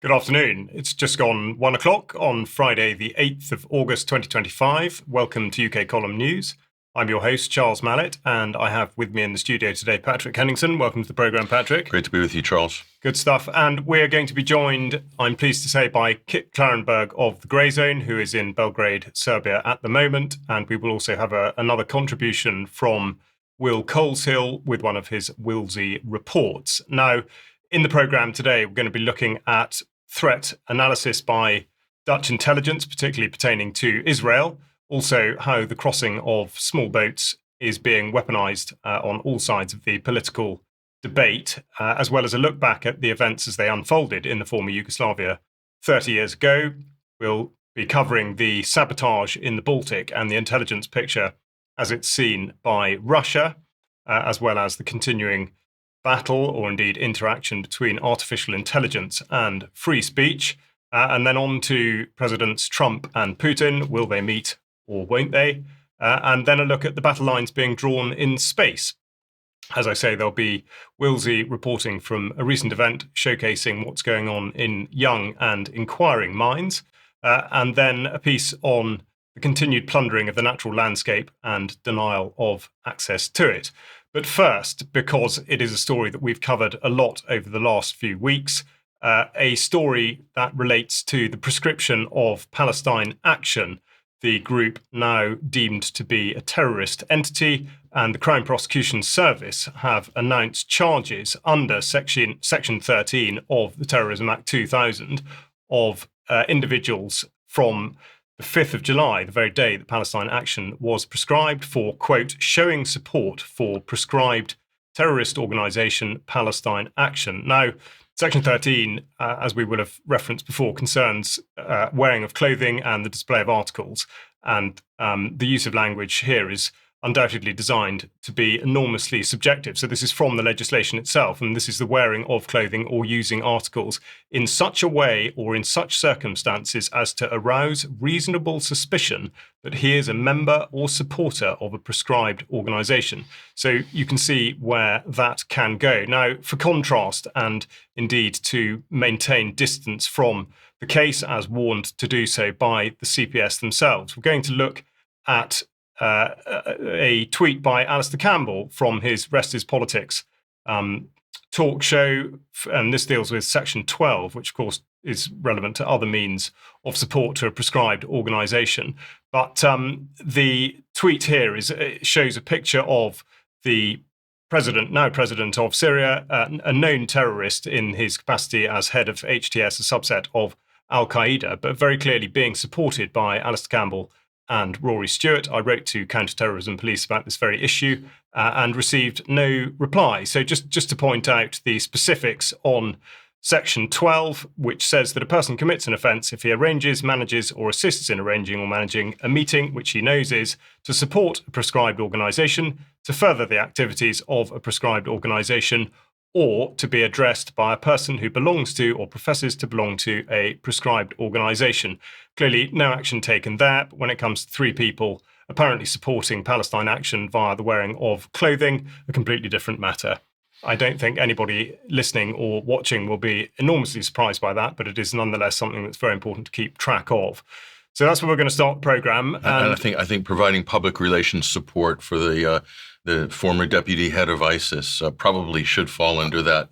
Good afternoon. It's just gone 1 o'clock on Friday, the 8th of August 2025. Welcome to UK Column News. I'm your host, Charles Malet, and I have with me in the studio today Patrick Henningsen. Welcome to the programme, Patrick. Great to be with you, Charles. Good stuff. And we're going to be joined, I'm pleased to say, by Kit Klarenberg of the Grey Zone, who is in Belgrade, Serbia at the moment. And we will also have another contribution from Will Coleshill with one of his Willsy reports. Now, in the programme today, we're going to be looking at threat analysis by Dutch intelligence, particularly pertaining to Israel, also how the crossing of small boats is being weaponised on all sides of the political debate, as well as a look back at the events as they unfolded in the former Yugoslavia 30 years ago. We'll be covering the sabotage in the Baltic and the intelligence picture as it's seen by Russia, as well as the continuing battle or indeed interaction between artificial intelligence and free speech, and then on to Presidents Trump and Putin. Will they meet or won't they? And then a look at the battle lines being drawn in space. As I say, there'll be Willsy reporting from a recent event showcasing what's going on in young and inquiring minds, and then a piece on the continued plundering of the natural landscape and denial of access to it. But first, because it is a story that we've covered a lot over the last few weeks, a story that relates to the proscription of Palestine Action, the group now deemed to be a terrorist entity, and the Crown Prosecution Service have announced charges under Section 13 of the Terrorism Act 2000 of individuals from the 5th of July, the very day that Palestine Action was prescribed, for, quote, showing support for prescribed terrorist organisation Palestine Action. Now, Section 13, as we will have referenced before, concerns wearing of clothing and the display of articles. And the use of language here is undoubtedly designed to be enormously subjective. So this is from the legislation itself, and this is the wearing of clothing or using articles in such a way or in such circumstances as to arouse reasonable suspicion that he is a member or supporter of a prescribed organisation. So you can see where that can go. Now, for contrast, and indeed to maintain distance from the case as warned to do so by the CPS themselves, we're going to look at a tweet by Alistair Campbell from his Rest is Politics talk show, and this deals with Section 12, which of course is relevant to other means of support to a prescribed organisation. But the tweet here shows a picture of the now president of Syria, a known terrorist in his capacity as head of HTS, a subset of Al-Qaeda, but very clearly being supported by Alistair Campbell and Rory Stewart. I wrote to Counter-Terrorism Police about this very issue and received no reply. So just to point out the specifics on Section 12, which says that a person commits an offence if he arranges, manages or assists in arranging or managing a meeting which he knows is to support a prescribed organisation, to further the activities of a prescribed organisation, or to be addressed by a person who belongs to or professes to belong to a prescribed organisation. Clearly, no action taken there, but when it comes to three people apparently supporting Palestine Action via the wearing of clothing, a completely different matter. I don't think anybody listening or watching will be enormously surprised by that, but it is nonetheless something that's very important to keep track of. So that's where we're going to start the programme. And I think providing public relations support for the former deputy head of ISIS probably should fall under that.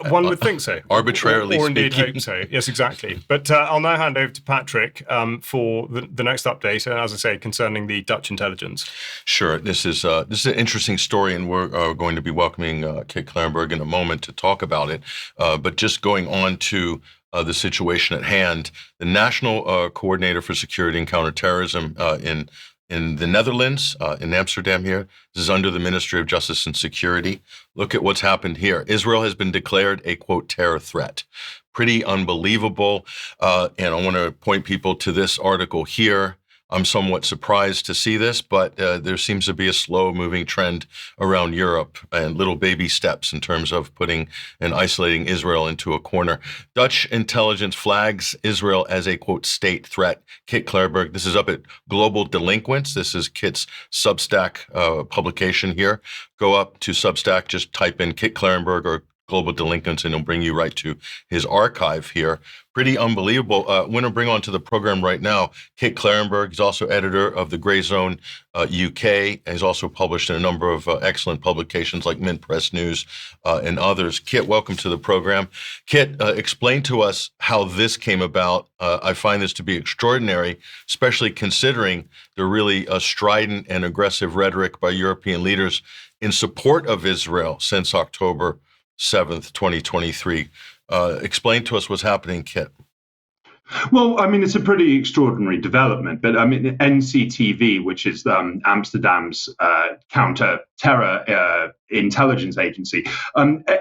One would think so. Arbitrarily or indeed speaking. hope so. Yes, exactly. But I'll now hand over to Patrick for the next update, as I say, concerning the Dutch intelligence. Sure. This is an interesting story, and we're going to be welcoming Kit Klarenberg in a moment to talk about it. But just going on to the situation at hand, the National Coordinator for Security and Counterterrorism in the Netherlands, in Amsterdam here. This is under the Ministry of Justice and Security. Look at what's happened here. Israel has been declared a, quote, terror threat. Pretty unbelievable. And I want to point people to this article here. I'm somewhat surprised to see this, but there seems to be a slow-moving trend around Europe and little baby steps in terms of putting and isolating Israel into a corner. Dutch intelligence flags Israel as a, quote, state threat. Kit Klarenberg, this is up at Global Delinquents. This is Kit's Substack publication here. Go up to Substack, just type in Kit Klarenberg or global delinquents, and he'll bring you right to his archive here. Pretty unbelievable. I want to bring onto the program right now Kit Klarenberg. He's also editor of the Grey Zone UK, and he's also published in a number of excellent publications like Mint Press News and others. Kit, welcome to the program. Kit, explain to us how this came about. I find this to be extraordinary, especially considering the really strident and aggressive rhetoric by European leaders in support of Israel since October 7th, 2023. Explain to us what's happening, Kit. Well, I mean, it's a pretty extraordinary development, but I mean, NCTV, which is Amsterdam's counter-terror intelligence agency,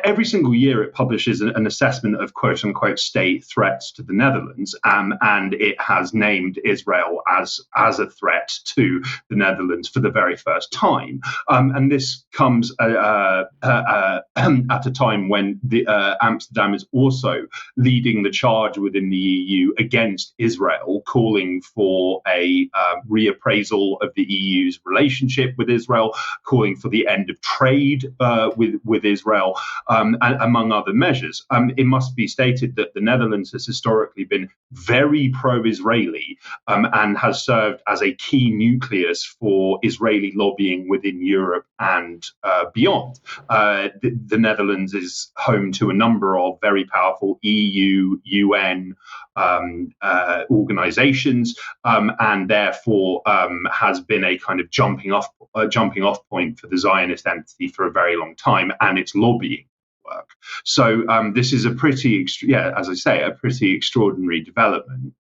every single year it publishes an assessment of quote-unquote state threats to the Netherlands, and it has named Israel as a threat to the Netherlands for the very first time. And this comes at a time when Amsterdam is also leading the charge within the EU against Israel, calling for a reappraisal of the EU's relationship with Israel, calling for the end of trade with Israel, and among other measures. It must be stated that the Netherlands has historically been very pro-Israeli and has served as a key nucleus for Israeli lobbying within Europe and beyond. The Netherlands is home to a number of very powerful EU, UN organizations, and therefore has been a kind of jumping off point for the Zionist entity for a very long time and its lobbying work. So this is a pretty, as I say, a pretty extraordinary development.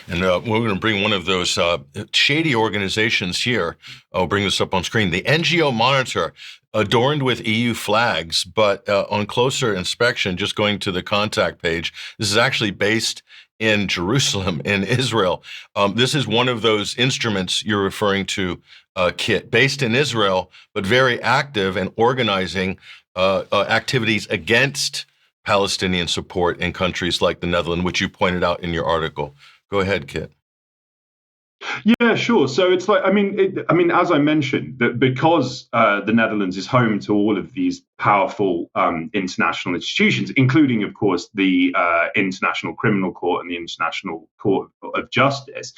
And we're going to bring one of those shady organizations here. I'll bring this up on screen. The NGO Monitor, adorned with EU flags, but on closer inspection, just going to the contact page, this is actually based in Jerusalem, in Israel. This is one of those instruments you're referring to, Kit, based in Israel, but very active and organizing activities against Palestinian support in countries like the Netherlands, which you pointed out in your article. Go ahead, Kit. Yeah, sure. So it's like, I mean, as I mentioned, that because the Netherlands is home to all of these powerful international institutions, including, of course, the International Criminal Court and the International Court of Justice,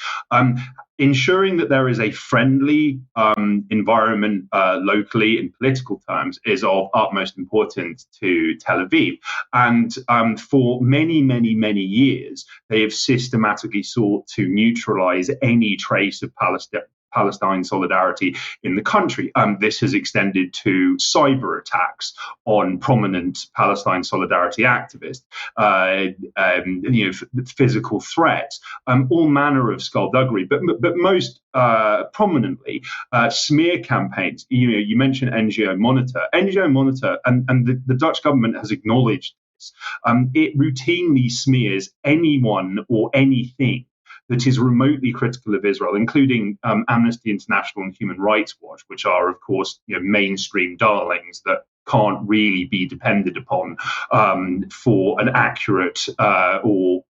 ensuring that there is a friendly environment locally in political terms is of utmost importance to Tel Aviv. And for many, many, many years, they have systematically sought to neutralize any trace of Palestine solidarity in the country. This has extended to cyber attacks on prominent Palestine solidarity activists, physical threats, all manner of skullduggery, but most prominently, smear campaigns. You mentioned NGO Monitor. NGO Monitor, and the Dutch government has acknowledged this. It routinely smears anyone or anything that is remotely critical of Israel, including Amnesty International and Human Rights Watch, which are, of course, mainstream darlings that can't really be depended upon for an accurate an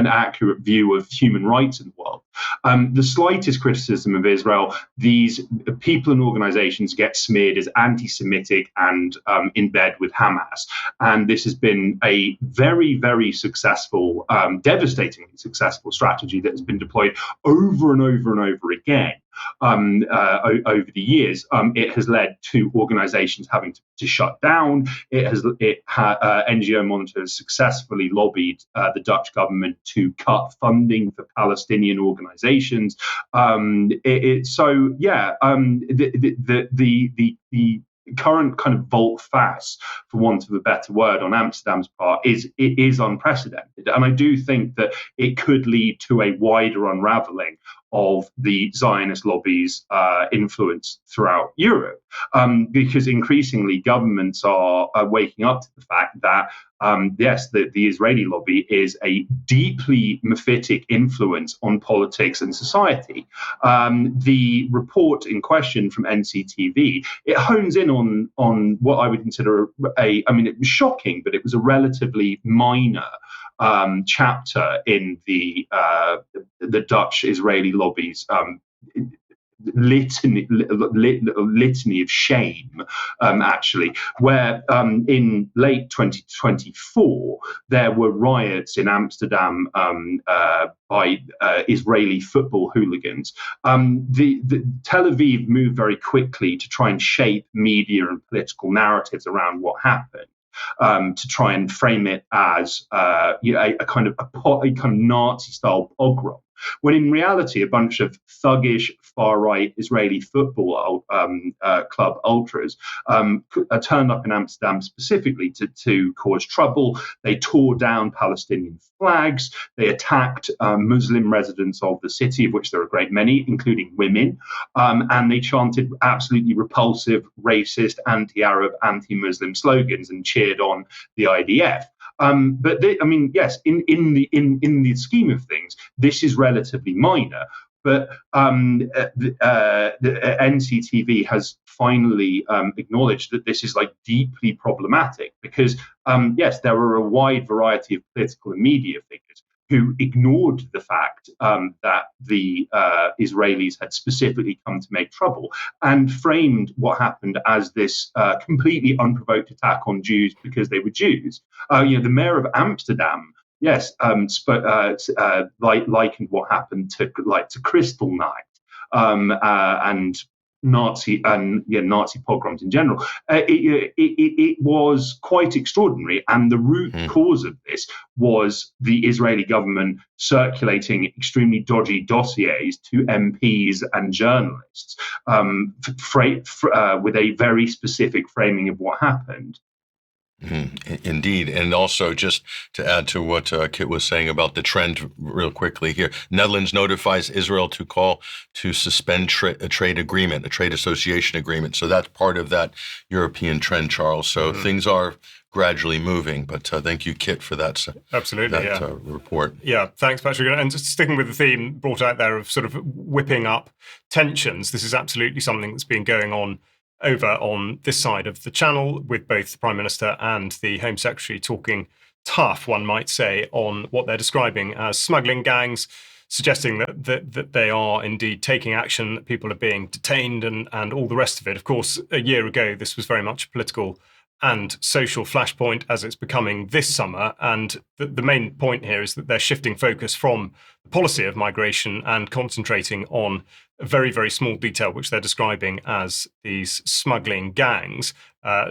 accurate view of human rights in the world. The slightest criticism of Israel, these people and organizations get smeared as anti-Semitic and in bed with Hamas. And this has been a very, very successful, devastatingly successful strategy that has been deployed over and over and over again. Over the years, it has led to organizations having to shut down. NGO Monitor has successfully lobbied the Dutch government to cut funding for Palestinian organizations. The current kind of volte-face, for want of a better word, on Amsterdam's part is unprecedented, and I do think that it could lead to a wider unraveling of the Zionist lobby's influence throughout Europe, because increasingly governments are waking up to the fact that yes, the Israeli lobby is a deeply mephitic influence on politics and society. The report in question from NCTV, it hones in on what I would consider it was shocking, but it was a relatively minor chapter in the Dutch Israeli lobby's litany of shame, actually, where in late 2024 there were riots in Amsterdam by Israeli football hooligans. The Tel Aviv moved very quickly to try and shape media and political narratives around what happened. To try and frame it as a kind of Nazi-style pogrom, when in reality a bunch of thuggish far-right Israeli football club ultras turned up in Amsterdam specifically to cause trouble. They tore down Palestinian flags. They attacked Muslim residents of the city, of which there are a great many, including women, and they chanted absolutely repulsive, racist, anti-Arab, anti-Muslim slogans and cheered on the IDF. Yes, in the scheme of things, this is relatively minor. But the NCTV has finally acknowledged that this is deeply problematic because, yes, there are a wide variety of political and media figures who ignored the fact that the Israelis had specifically come to make trouble and framed what happened as this completely unprovoked attack on Jews because they were Jews. The mayor of Amsterdam, yes, likened what happened to Crystal Night and Nazi pogroms in general. It was quite extraordinary, and the root cause of this was the Israeli government circulating extremely dodgy dossiers to MPs and journalists with a very specific framing of what happened. Indeed. And also, just to add to what Kit was saying about the trend real quickly here, Netherlands notifies Israel to call to suspend a trade agreement, a trade association agreement. So that's part of that European trend, Charles. So things are gradually moving. But thank you, Kit, for that. Absolutely, report. Yeah, thanks, Patrick. And just sticking with the theme brought out there of sort of whipping up tensions, this is absolutely something that's been going on over on this side of the channel, with both the Prime Minister and the Home Secretary talking tough, one might say, on what they're describing as smuggling gangs, suggesting that they are indeed taking action, that people are being detained and all the rest of it. Of course, a year ago, this was very much a political and social flashpoint, as it's becoming this summer. And the main point here is that they're shifting focus from the policy of migration and concentrating on a very, very small detail, which they're describing as these smuggling gangs,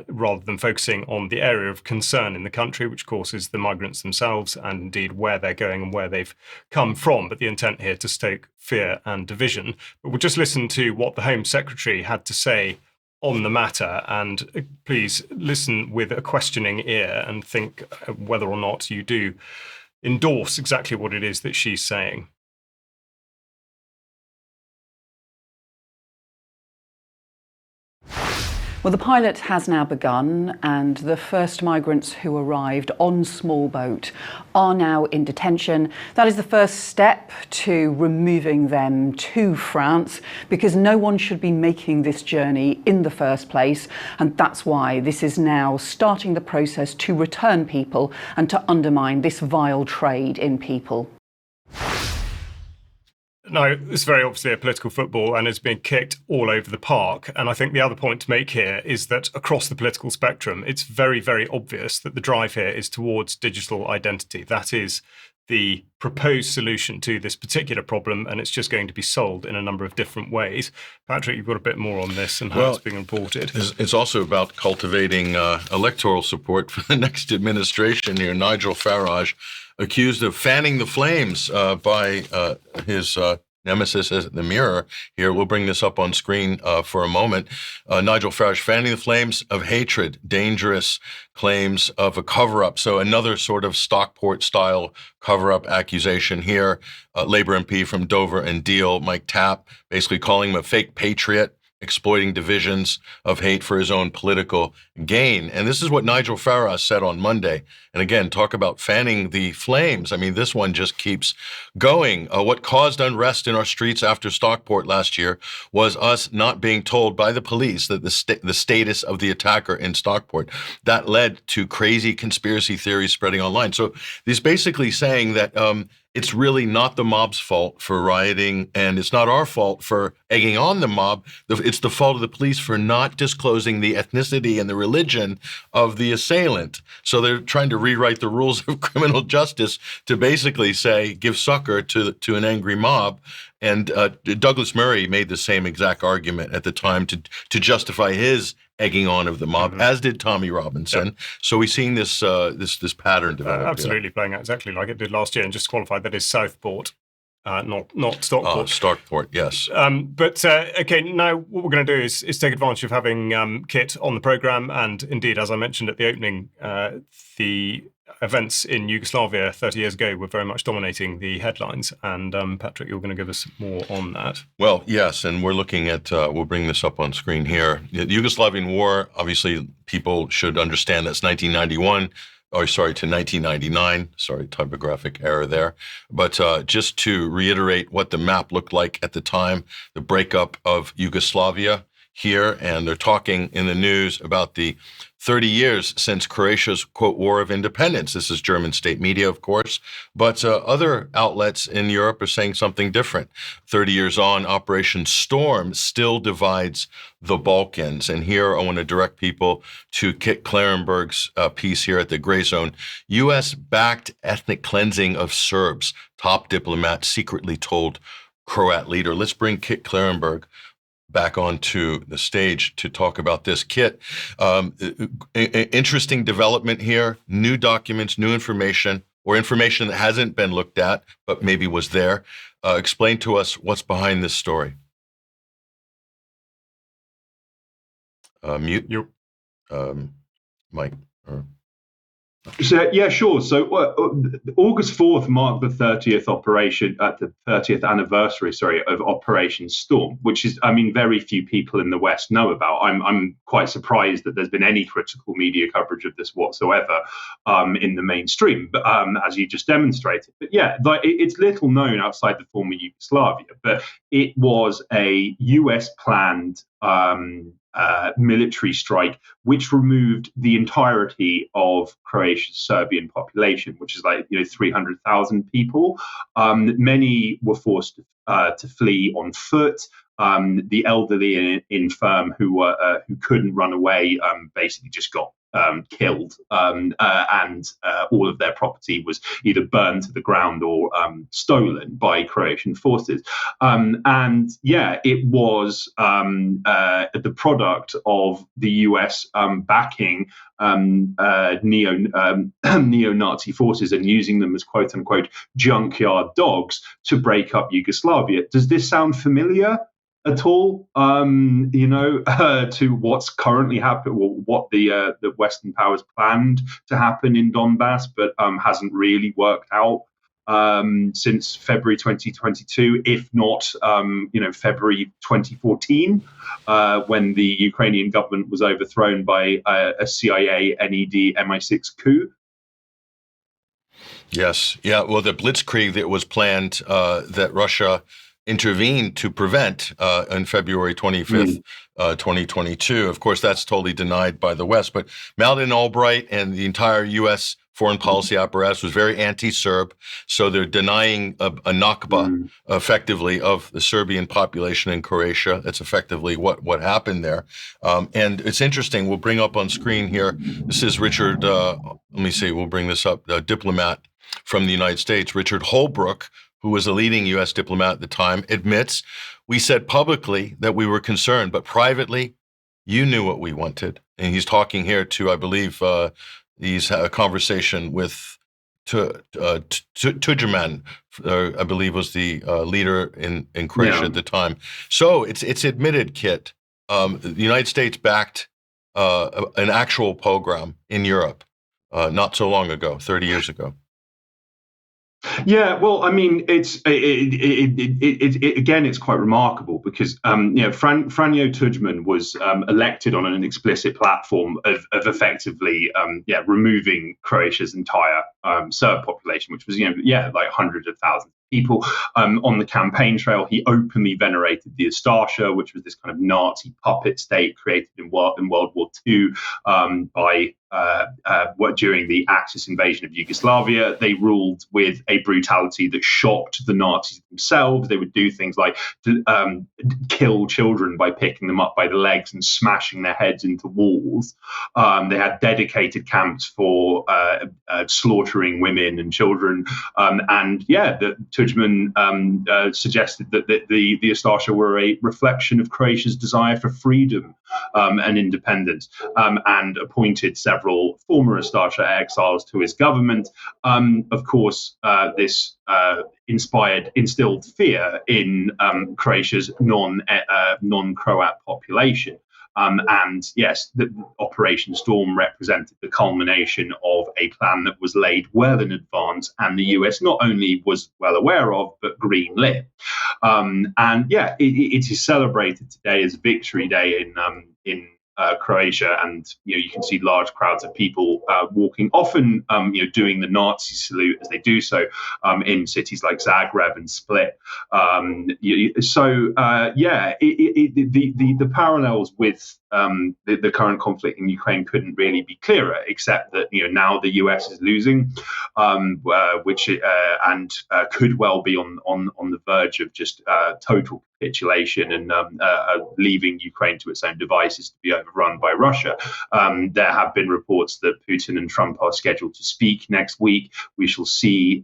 rather than focusing on the area of concern in the country, which of course is the migrants themselves and indeed where they're going and where they've come from. But the intent here to stoke fear and division. But we'll just listen to what the Home Secretary had to say on the matter, and please listen with a questioning ear and think whether or not you do endorse exactly what it is that she's saying. Well, the pilot has now begun, and the first migrants who arrived on small boat are now in detention. That is the first step to removing them to France, because no one should be making this journey in the first place. And that's why this is now starting the process to return people and to undermine this vile trade in people. No, it's very obviously a political football, and it's being kicked all over the park. And I think the other point to make here is that across the political spectrum, it's very, very obvious that the drive here is towards digital identity. That is the proposed solution to this particular problem, and it's just going to be sold in a number of different ways. Patrick, you've got a bit more on this and how it's being reported. It's also about cultivating electoral support for the next administration here. Nigel Farage, accused of fanning the flames by his nemesis at the Mirror here. We'll bring this up on screen for a moment. Nigel Farage fanning the flames of hatred, dangerous claims of a cover-up. So another sort of Stockport-style cover-up accusation here. Labour MP from Dover and Deal, Mike Tapp, basically calling him a fake patriot, exploiting divisions of hate for his own political gain. And this is what Nigel Farage said on Monday. And again, talk about fanning the flames. I mean, this one just keeps going. What caused unrest in our streets after Stockport last year was us not being told by the police that the status of the attacker in Stockport. That led to crazy conspiracy theories spreading online. So he's basically saying that it's really not the mob's fault for rioting, and it's not our fault for egging on the mob. It's the fault of the police for not disclosing the ethnicity and the religion of the assailant. So they're trying to rewrite the rules of criminal justice to basically say, give succor to an angry mob. And Douglas Murray made the same exact argument at the time to justify his egging on of the mob, as did Tommy Robinson. Yep. So we're seeing this this pattern develop. Absolutely, playing out exactly like it did last year. And just to qualify, that is Southport, not Stockport. Stockport, yes. Okay, now what we're going to do is take advantage of having Kit on the programme. And indeed, as I mentioned at the opening, the events in Yugoslavia 30 years ago were very much dominating the headlines. And Patrick, you're going to give us more on that. Well, yes, and we're looking at, we'll bring this up on screen here. The Yugoslavian War, obviously, people should understand that's 1991. To 1999. Sorry, typographic error there. But just to reiterate what the map looked like at the time, the breakup of Yugoslavia here, and they're talking in the news about the 30 years since Croatia's, quote, War of Independence. This is German state media, of course, but other outlets in Europe are saying something different. 30 years on, Operation Storm still divides the Balkans. And here I want to direct people to Kit Klarenberg's piece here at the Gray Zone. U.S.-backed ethnic cleansing of Serbs, top diplomat secretly told Croat leader. Let's bring Kit Klarenberg back onto the stage to talk about this. Kit, interesting development here, new documents, new information, or information that hasn't been looked at, but maybe was there. Explain to us what's behind this story. Mute. Mike. So, yeah, sure. So August 4th marked the 30th anniversary, of Operation Storm, which is, I mean, very few people in the West know about. I'm quite surprised that there's been any critical media coverage of this whatsoever in the mainstream, but as you just demonstrated. But yeah, it's little known outside the former Yugoslavia, but it was a US planned military strike, which removed the entirety of Croatia's Serbian population, which is 300,000 people. Many were forced to flee on foot. The elderly and infirm who couldn't run away basically just got killed, and all of their property was either burned to the ground or stolen by Croatian forces. And yeah, it was the product of the US backing neo-Nazi forces and using them as quote unquote junkyard dogs to break up Yugoslavia. Does this sound familiar at all, to what's currently happening, or what the Western powers planned to happen in Donbass, but hasn't really worked out since February 2022, if not, February 2014, when the Ukrainian government was overthrown by a CIA, NED, MI6 coup? Yes. Yeah. Well, the blitzkrieg that was planned that Russia intervened to prevent on February 25th, 2022. Of course, that's totally denied by the West. But Madeleine Albright and the entire U.S. foreign policy apparatus was very anti-Serb. So they're denying a Nakba, effectively, of the Serbian population in Croatia. That's effectively what happened there. And it's interesting. We'll bring up on screen here. This is Richard, we'll bring this up, a diplomat from the United States, Richard Holbrooke, who was a leading U.S. diplomat at the time, admits, we said publicly that we were concerned, but privately, you knew what we wanted. And he's talking here to, I believe, he's had a conversation with Tudjman, I believe was the leader in Croatia at the time. So it's admitted, Kit, the United States backed an actual pogrom in Europe not so long ago, 30 years ago. Yeah, well, I mean, it's quite remarkable because Franjo Tudjman was elected on an explicit platform of effectively removing Croatia's entire Serb population, which was, like hundreds of thousands of people. On the campaign trail, he openly venerated the Ustasha, which was this kind of Nazi puppet state created in World War II by during the Axis invasion of Yugoslavia. They ruled with a brutality that shocked the Nazis themselves. They would do things like kill children by picking them up by the legs and smashing their heads into walls. They had dedicated camps for slaughtering women and children. Tudjman suggested that the Ustasha were a reflection of Croatia's desire for freedom and independence, and appointed several former Ustasha exiles to his government. Of course, this instilled fear in Croatia's non-Croat population. And yes, the Operation Storm represented the culmination of a plan that was laid well in advance, and the US not only was well aware of, but greenlit. It is celebrated today as Victory Day in Croatia, and you can see large crowds of people walking, often doing the Nazi salute as they do so in cities like Zagreb and Split. The parallels with the current conflict in Ukraine couldn't really be clearer, except that now the US is losing, which could well be on the verge of just total capitulation and leaving Ukraine to its own devices to be overrun by Russia. There have been reports that Putin and Trump are scheduled to speak next week. We shall see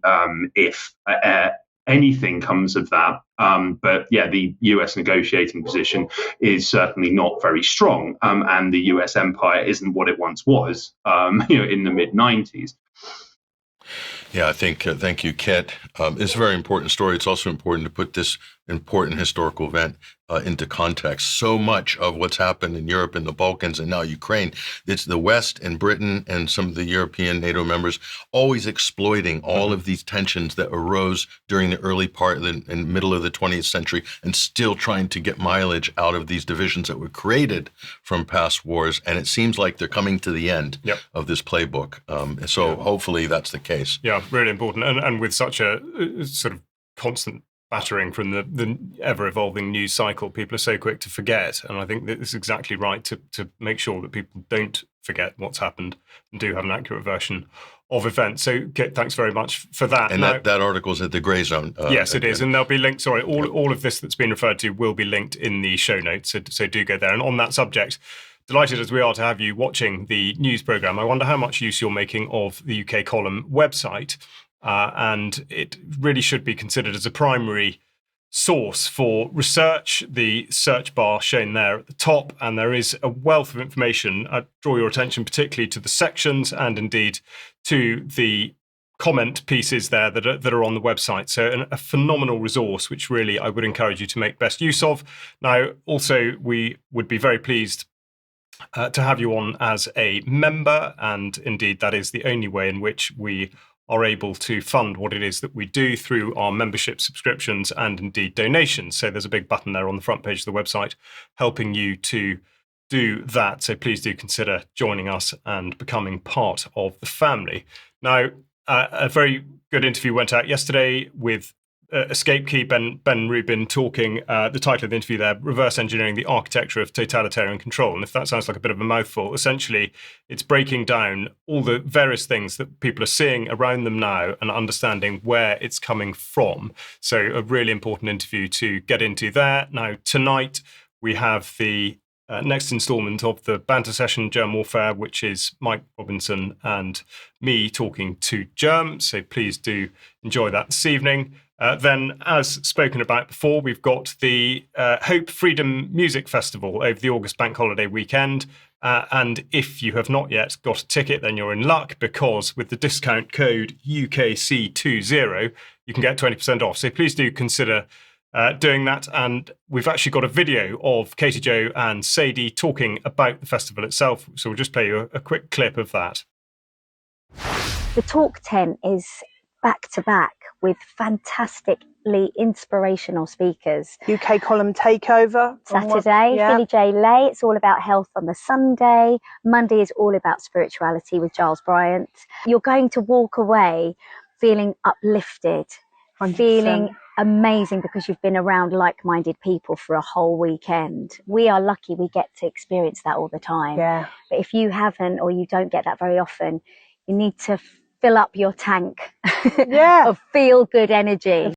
if anything comes of that. The US negotiating position is certainly not very strong, and the US empire isn't what it once was, in the mid-90s. Yeah, I think, thank you, Kit. It's a very important story. It's also important to put this important historical event into context. So much of what's happened in Europe and the Balkans and now Ukraine, it's the West and Britain and some of the European NATO members always exploiting all of these tensions that arose during the early part and middle of the 20th century, and still trying to get mileage out of these divisions that were created from past wars. And it seems like they're coming to the end of this playbook. Hopefully that's the case. Yeah, really important. And with such a sort of constant battering from the ever-evolving news cycle, people are so quick to forget. And I think that it's exactly right to make sure that people don't forget what's happened and do have an accurate version of events. So, Kit, thanks very much for that. And now, that article's at the Grey Zone. Yes, it is. And there'll be links. All of this that's been referred to will be linked in the show notes. So do go there. And on that subject, delighted as we are to have you watching the news programme. I wonder how much use you're making of the UK Column website. And it really should be considered as a primary source for research. The search bar shown there at the top, and there is a wealth of information. I draw your attention particularly to the sections and indeed to the comment pieces there that are on the website. So a phenomenal resource, which really I would encourage you to make best use of. Now, also, we would be very pleased to have you on as a member, and indeed that is the only way in which we are able to fund what it is that we do through our membership subscriptions and indeed donations. So there's a big button there on the front page of the website helping you to do that. So please do consider joining us and becoming part of the family. Now, a very good interview went out yesterday with Escape Key, Ben Rubin, talking, the title of the interview there, Reverse Engineering the Architecture of Totalitarian Control. And if that sounds like a bit of a mouthful, essentially it's breaking down all the various things that people are seeing around them now and understanding where it's coming from. So a really important interview to get into there. Now, tonight we have the next instalment of the banter session, Germ Warfare, which is Mike Robinson and me talking to Germ. So please do enjoy that this evening. Then, as spoken about before, we've got the Hope Freedom Music Festival over the August bank holiday weekend. And if you have not yet got a ticket, then you're in luck, because with the discount code UKC20, you can get 20% off. So please do consider doing that. And we've actually got a video of Katie Jo and Sadie talking about the festival itself. So we'll just play you a quick clip of that. The talk tent is back to back with fantastic absolutely inspirational speakers. UK column takeover. Saturday, Philly J. Lay, it's all about health on the Sunday. Monday is all about spirituality with Giles Bryant. You're going to walk away feeling uplifted, 100%. feeling amazing because you've been around like-minded people for a whole weekend. We are lucky we get to experience that all the time. Yeah. But if you haven't, or you don't get that very often, you need to fill up your tank of feel-good energy.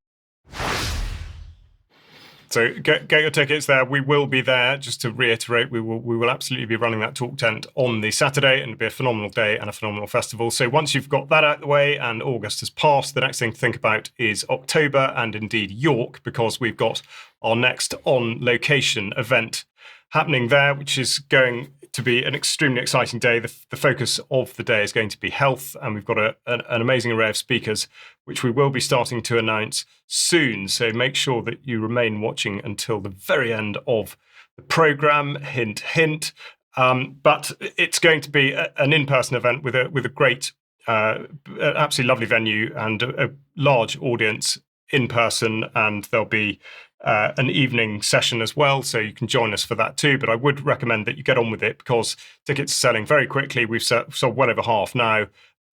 So get your tickets there. We will be there. Just to reiterate, we will absolutely be running that talk tent on the Saturday, and it'll be a phenomenal day and a phenomenal festival. So once you've got that out of the way and August has passed, the next thing to think about is October and indeed York, because we've got our next on-location event happening there, which is going to be an extremely exciting day. The focus of the day is going to be health, and we've got an amazing array of speakers, which we will be starting to announce soon. So make sure that you remain watching until the very end of the programme. Hint, hint. But it's going to be an in-person event with a great, absolutely lovely venue and a large audience in person, and there'll be an evening session as well, so you can join us for that too. But I would recommend that you get on with it because tickets are selling very quickly. We've sold well over half now,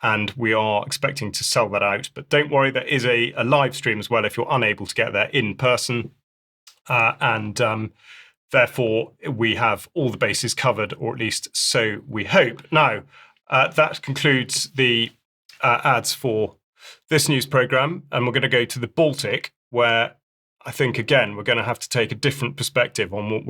and we are expecting to sell that out. But don't worry, there is a live stream as well if you're unable to get there in person. Therefore, we have all the bases covered, or at least so we hope. Now, that concludes the ads for this news programme, and we're going to go to the Baltic, where I think, again, we're going to have to take a different perspective on what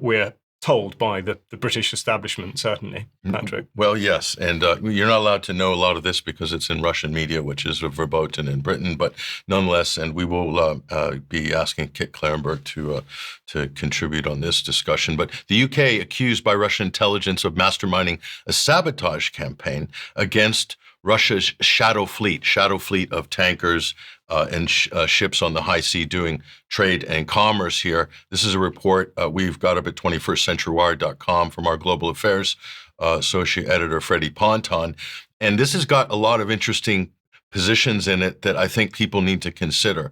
we're told by the British establishment, certainly, Patrick. Well, yes, and you're not allowed to know a lot of this because it's in Russian media, which is verboten in Britain, but nonetheless, and we will be asking Kit Klarenberg to contribute on this discussion. But the UK accused by Russian intelligence of masterminding a sabotage campaign against Russia's shadow fleet of tankers and ships on the high sea doing trade and commerce here. This is a report we've got up at 21stCenturyWire.com from our Global Affairs Associate Editor, Freddie Ponton. And this has got a lot of interesting positions in it that I think people need to consider.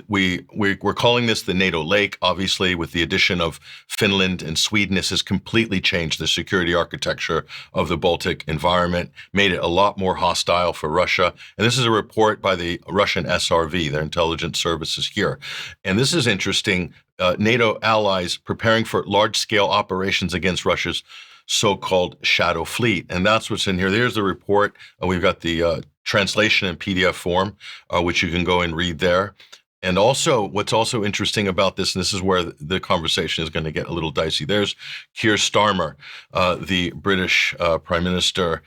We're calling this the NATO Lake. Obviously, with the addition of Finland and Sweden, this has completely changed the security architecture of the Baltic environment, made it a lot more hostile for Russia. And this is a report by the Russian SRV, their intelligence services here. And this is interesting. NATO allies preparing for large-scale operations against Russia's so-called shadow fleet. And that's what's in here. There's the report. We've got the translation in PDF form, which you can go and read there. And also, what's also interesting about this, and this is where the conversation is going to get a little dicey. There's Keir Starmer, the British Prime Minister,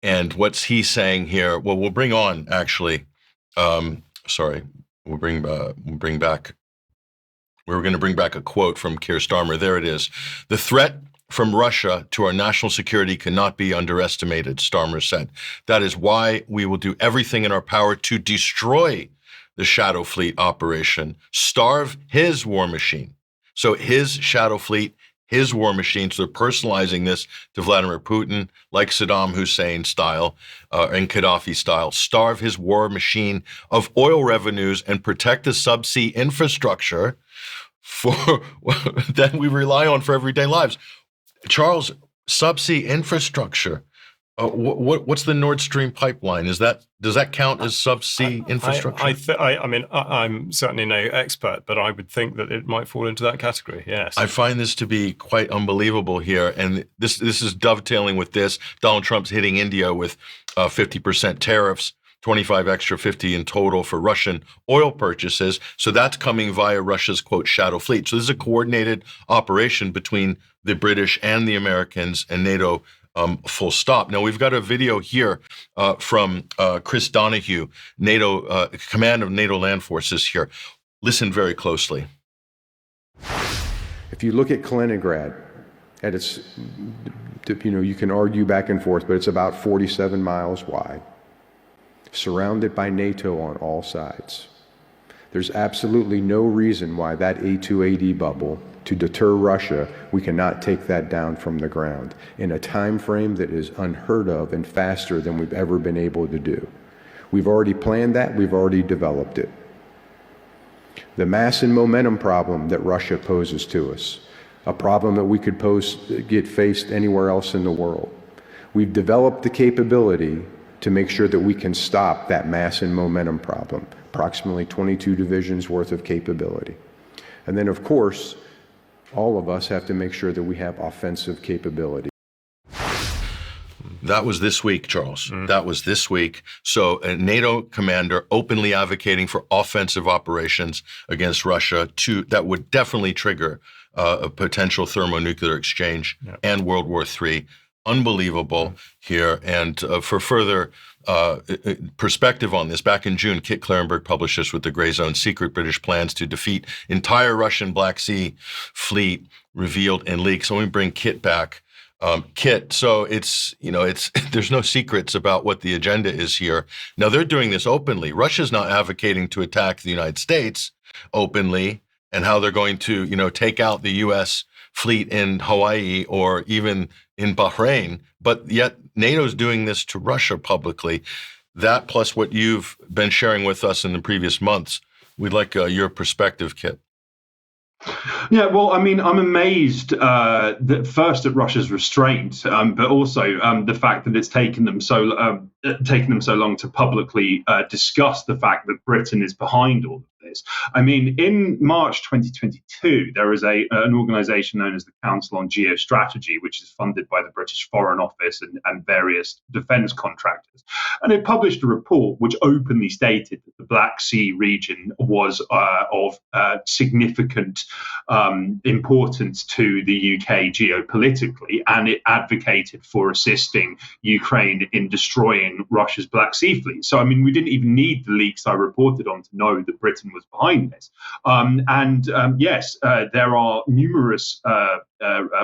and what's he saying here? Well, we'll bring on, actually, we're going to bring back a quote from Keir Starmer. There it is. "The threat from Russia to our national security cannot be underestimated," Starmer said. "That is why we will do everything in our power to destroy the shadow fleet operation, starve his war machine." So his shadow fleet, his war machine, so they're personalizing this to Vladimir Putin, like Saddam Hussein style and Gaddafi style, starve his war machine of oil revenues and protect the subsea infrastructure that we rely on for everyday lives. Charles, subsea infrastructure. What's the Nord Stream pipeline? Does that count as subsea infrastructure? I mean, I'm certainly no expert, but I would think that it might fall into that category. Yes, I find this to be quite unbelievable here, and this is dovetailing with this. Donald Trump's hitting India with 50% tariffs. 25 extra 50 in total for Russian oil purchases. So that's coming via Russia's, quote, shadow fleet. So this is a coordinated operation between the British and the Americans and NATO, full stop. Now, we've got a video here from Chris Donahue, NATO command of NATO land forces here. Listen very closely. If you look at Kaliningrad, and it's, you can argue back and forth, but it's about 47 miles wide, surrounded by NATO on all sides. There's absolutely no reason why that A2AD bubble, to deter Russia, we cannot take that down from the ground in a time frame that is unheard of and faster than we've ever been able to do. We've already planned that, we've already developed it. The mass and momentum problem that Russia poses to us, a problem that we could get faced anywhere else in the world. We've developed the capability to make sure that we can stop that mass and momentum problem, approximately 22 divisions worth of capability. And then, of course, all of us have to make sure that we have offensive capability. That was this week, Charles. That was this week. So a NATO commander openly advocating for offensive operations against Russia that would definitely trigger a potential thermonuclear exchange and World War III. Unbelievable here. And for further perspective on this, back in June, Kit Klarenberg published this with the Gray Zone: Secret British Plans to Defeat Entire Russian Black Sea Fleet Revealed in Leaks. So let me bring Kit back. Kit, so it's there's no secrets about what the agenda is here. Now they're doing this openly. Russia's not advocating to attack the United States openly, and how they're going to, take out the U.S. fleet in Hawaii or even in Bahrain, but yet NATO's doing this to Russia publicly. That plus what you've been sharing with us in the previous months, we'd like your perspective, Kit. Yeah, well, I mean, I'm amazed that first at Russia's restraint, but also the fact that it's taken them so long to publicly discuss the fact that Britain is behind all of this. I mean, in March 2022, there is an organisation known as the Council on Geostrategy, which is funded by the British Foreign Office and various defence contractors, and it published a report which openly stated that the Black Sea region was of significant importance to the UK geopolitically, and it advocated for assisting Ukraine in destroying Russia's Black Sea fleet. So, I mean, we didn't even need the leaks I reported on to know that Britain was behind this. Yes, there are numerous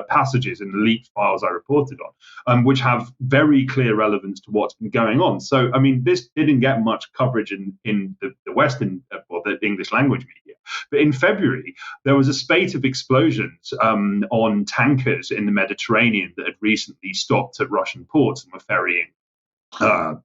passages in the leaked files I reported on, which have very clear relevance to what's been going on. So, I mean, this didn't get much coverage in the Western or the English language media. But in February, there was a spate of explosions on tankers in the Mediterranean that had recently stopped at Russian ports and were ferrying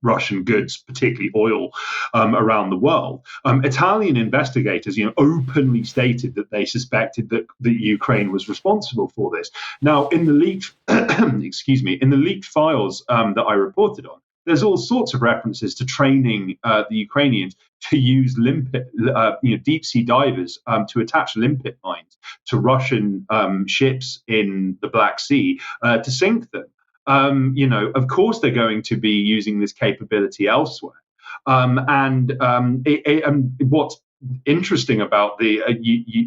Russian goods, particularly oil, around the world. Italian investigators, openly stated that they suspected that Ukraine was responsible for this. Now, in the leaked, in the leaked files that I reported on, there's all sorts of references to training the Ukrainians to use limpet, deep sea divers to attach limpet mines to Russian ships in the Black Sea to sink them. Of course, they're going to be using this capability elsewhere. What's interesting about the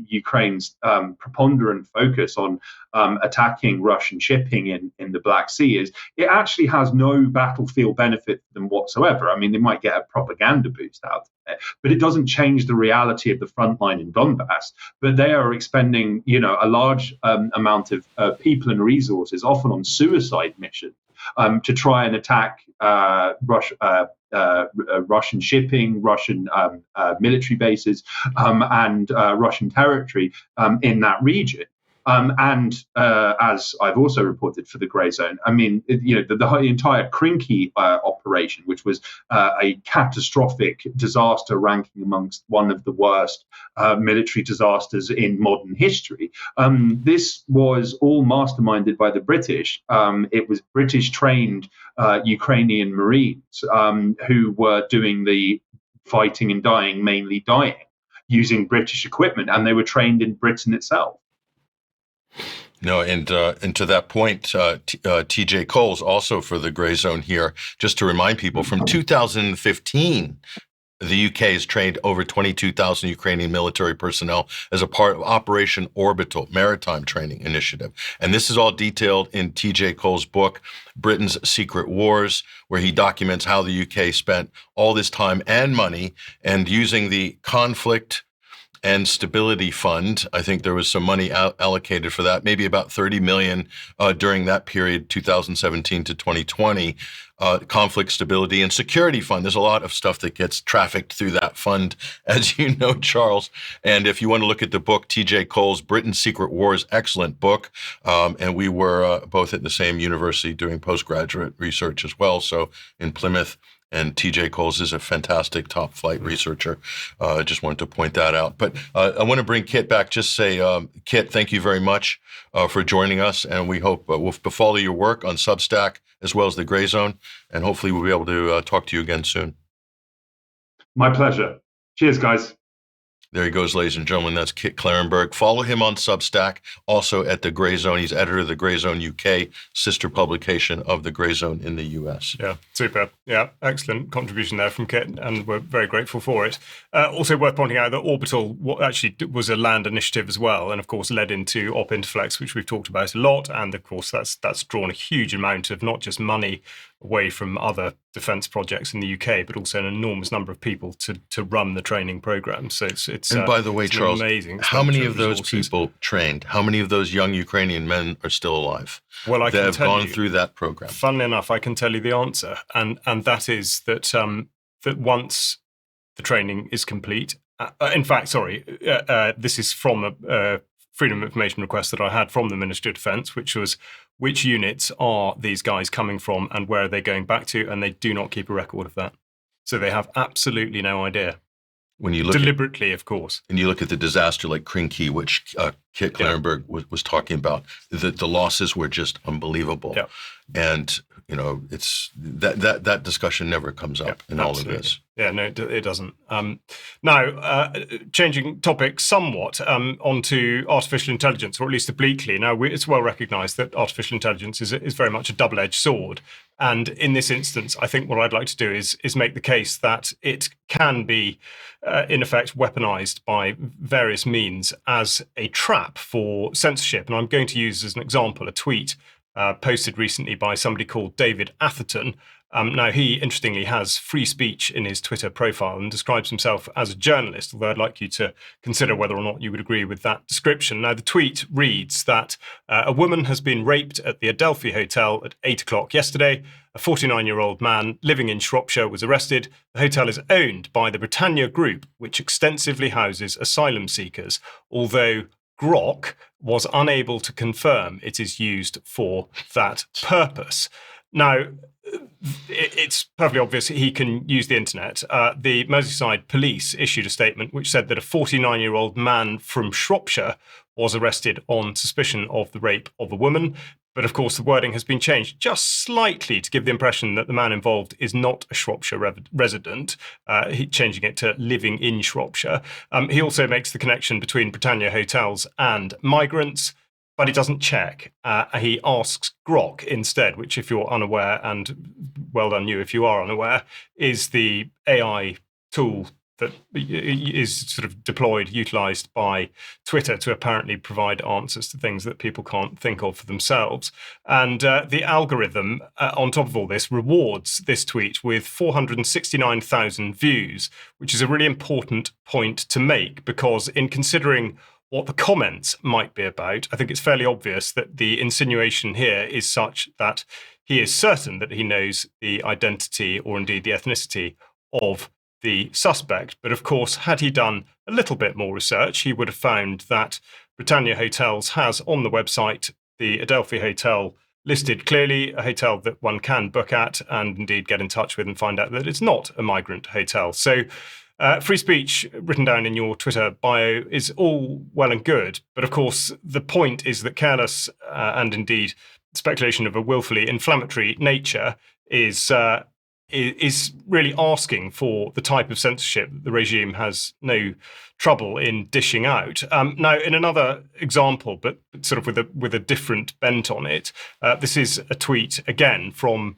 Ukraine's preponderant focus on attacking Russian shipping in the Black Sea is it actually has no battlefield benefit for them whatsoever. I mean, they might get a propaganda boost out of it, but it doesn't change the reality of the front line in Donbass. But they are expending, a large amount of people and resources, often on suicide missions, to try and attack Russian shipping, Russian military bases, and Russian territory in that region. As I've also reported for the Grey Zone, I mean, the entire Krinky operation, which was a catastrophic disaster ranking amongst one of the worst military disasters in modern history. This was all masterminded by the British. It was British-trained Ukrainian Marines who were doing the fighting and dying, mainly dying, using British equipment, and they were trained in Britain itself. No, and to that point, TJ Coles, also for the Grey Zone here, just to remind people, from 2015, the UK has trained over 22,000 Ukrainian military personnel as a part of Operation Orbital Maritime Training Initiative. And this is all detailed in TJ Cole's book, Britain's Secret Wars, where he documents how the UK spent all this time and money and using the conflict and Stability Fund. I think there was some money allocated for that, maybe about 30 million during that period, 2017 to 2020. Conflict Stability and Security Fund. There's a lot of stuff that gets trafficked through that fund, as you know, Charles. And if you want to look at the book, TJ Cole's Britain's Secret Wars, excellent book. And we were both at the same university doing postgraduate research as well, so in Plymouth And TJ Coles is a fantastic top flight researcher. I just wanted to point that out. But I want to bring Kit back. Just say, Kit, thank you very much for joining us. And we hope we'll follow your work on Substack as well as the Gray Zone. And hopefully we'll be able to talk to you again soon. My pleasure. Cheers, guys. There he goes, ladies and gentlemen. That's Kit Klarenberg. Follow him on Substack, also at The Gray Zone. He's editor of The Gray Zone UK, sister publication of The Gray Zone in the US. Yeah, super. Yeah, excellent contribution there from Kit, and we're very grateful for it. Also worth pointing out that Orbital actually was a land initiative as well, and of course led into Op Interflex, which we've talked about a lot. And of course that's drawn a huge amount of not just money away from other defence projects in the UK, but also an enormous number of people to run the training program. So it's and by the way, Charles, amazing. How many of those people trained? How many of those young Ukrainian men are still alive? Well, I that can have tell gone you, through that program. Funnily enough, I can tell you the answer, and that is that that once the training is complete. In fact, sorry, this is from a Freedom of Information request that I had from the Ministry of Defence, which was which units are these guys coming from and where are they going back to, and they do not keep a record of that. So they have absolutely no idea. When you look deliberately, of course. And you look at the disaster like Krinky, which Kit Klarenberg was talking about, the losses were just unbelievable. Yeah. And it's that discussion never comes up in all of this. Yeah, no, it doesn't. Now, changing topic somewhat onto artificial intelligence, or at least obliquely. Now, it's well recognised that artificial intelligence is very much a double-edged sword. And in this instance, I think what I'd like to do is make the case that it can be, in effect, weaponised by various means as a trap for censorship. And I'm going to use as an example a tweet posted recently by somebody called David Atherton. Now, he, interestingly, has free speech in his Twitter profile and describes himself as a journalist, although I'd like you to consider whether or not you would agree with that description. Now, the tweet reads that a woman has been raped at the Adelphi Hotel at 8 o'clock yesterday. A 49-year-old man living in Shropshire was arrested. The hotel is owned by the Britannia Group, which extensively houses asylum seekers, although Grok was unable to confirm it is used for that purpose. Now, it's perfectly obvious he can use the internet. The Merseyside police issued a statement which said that a 49-year-old man from Shropshire was arrested on suspicion of the rape of a woman. But of course, the wording has been changed just slightly to give the impression that the man involved is not a Shropshire resident, changing it to living in Shropshire. He also makes the connection between Britannia hotels and migrants, but he doesn't check. He asks Grok instead, which, if you're unaware, and well done you if you are unaware, is the AI tool that is sort of deployed, utilised by Twitter to apparently provide answers to things that people can't think of for themselves. And the algorithm, on top of all this, rewards this tweet with 469,000 views, which is a really important point to make, because in considering what the comments might be about, I think it's fairly obvious that the insinuation here is such that he is certain that he knows the identity or indeed the ethnicity of the suspect. But of course, had he done a little bit more research, he would have found that Britannia Hotels has on the website the Adelphi Hotel listed clearly, a hotel that one can book at and indeed get in touch with and find out that it's not a migrant hotel. So free speech written down in your Twitter bio is all well and good. But of course, the point is that careless and indeed speculation of a willfully inflammatory nature is really asking for the type of censorship that the regime has no trouble in dishing out. Now, in another example, but sort of with a different bent on it, this is a tweet again from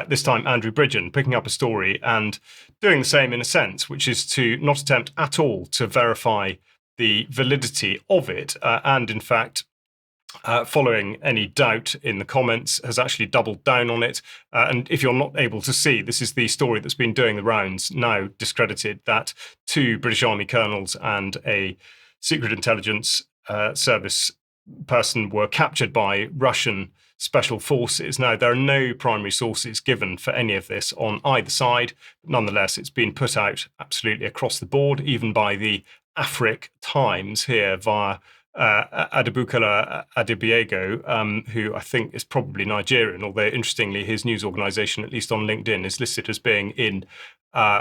this time Andrew Bridgen, picking up a story and doing the same in a sense, which is to not attempt at all to verify the validity of it, and in fact, following any doubt in the comments, has actually doubled down on it. And if you're not able to see, this is the story that's been doing the rounds, now discredited, that 2 British Army colonels and a secret intelligence service person were captured by Russian special forces. Now, there are no primary sources given for any of this on either side. Nonetheless, it's been put out absolutely across the board, even by the Afric Times here via Adebukola Adebiego, who I think is probably Nigerian, although interestingly his news organization, at least on LinkedIn, is listed as being in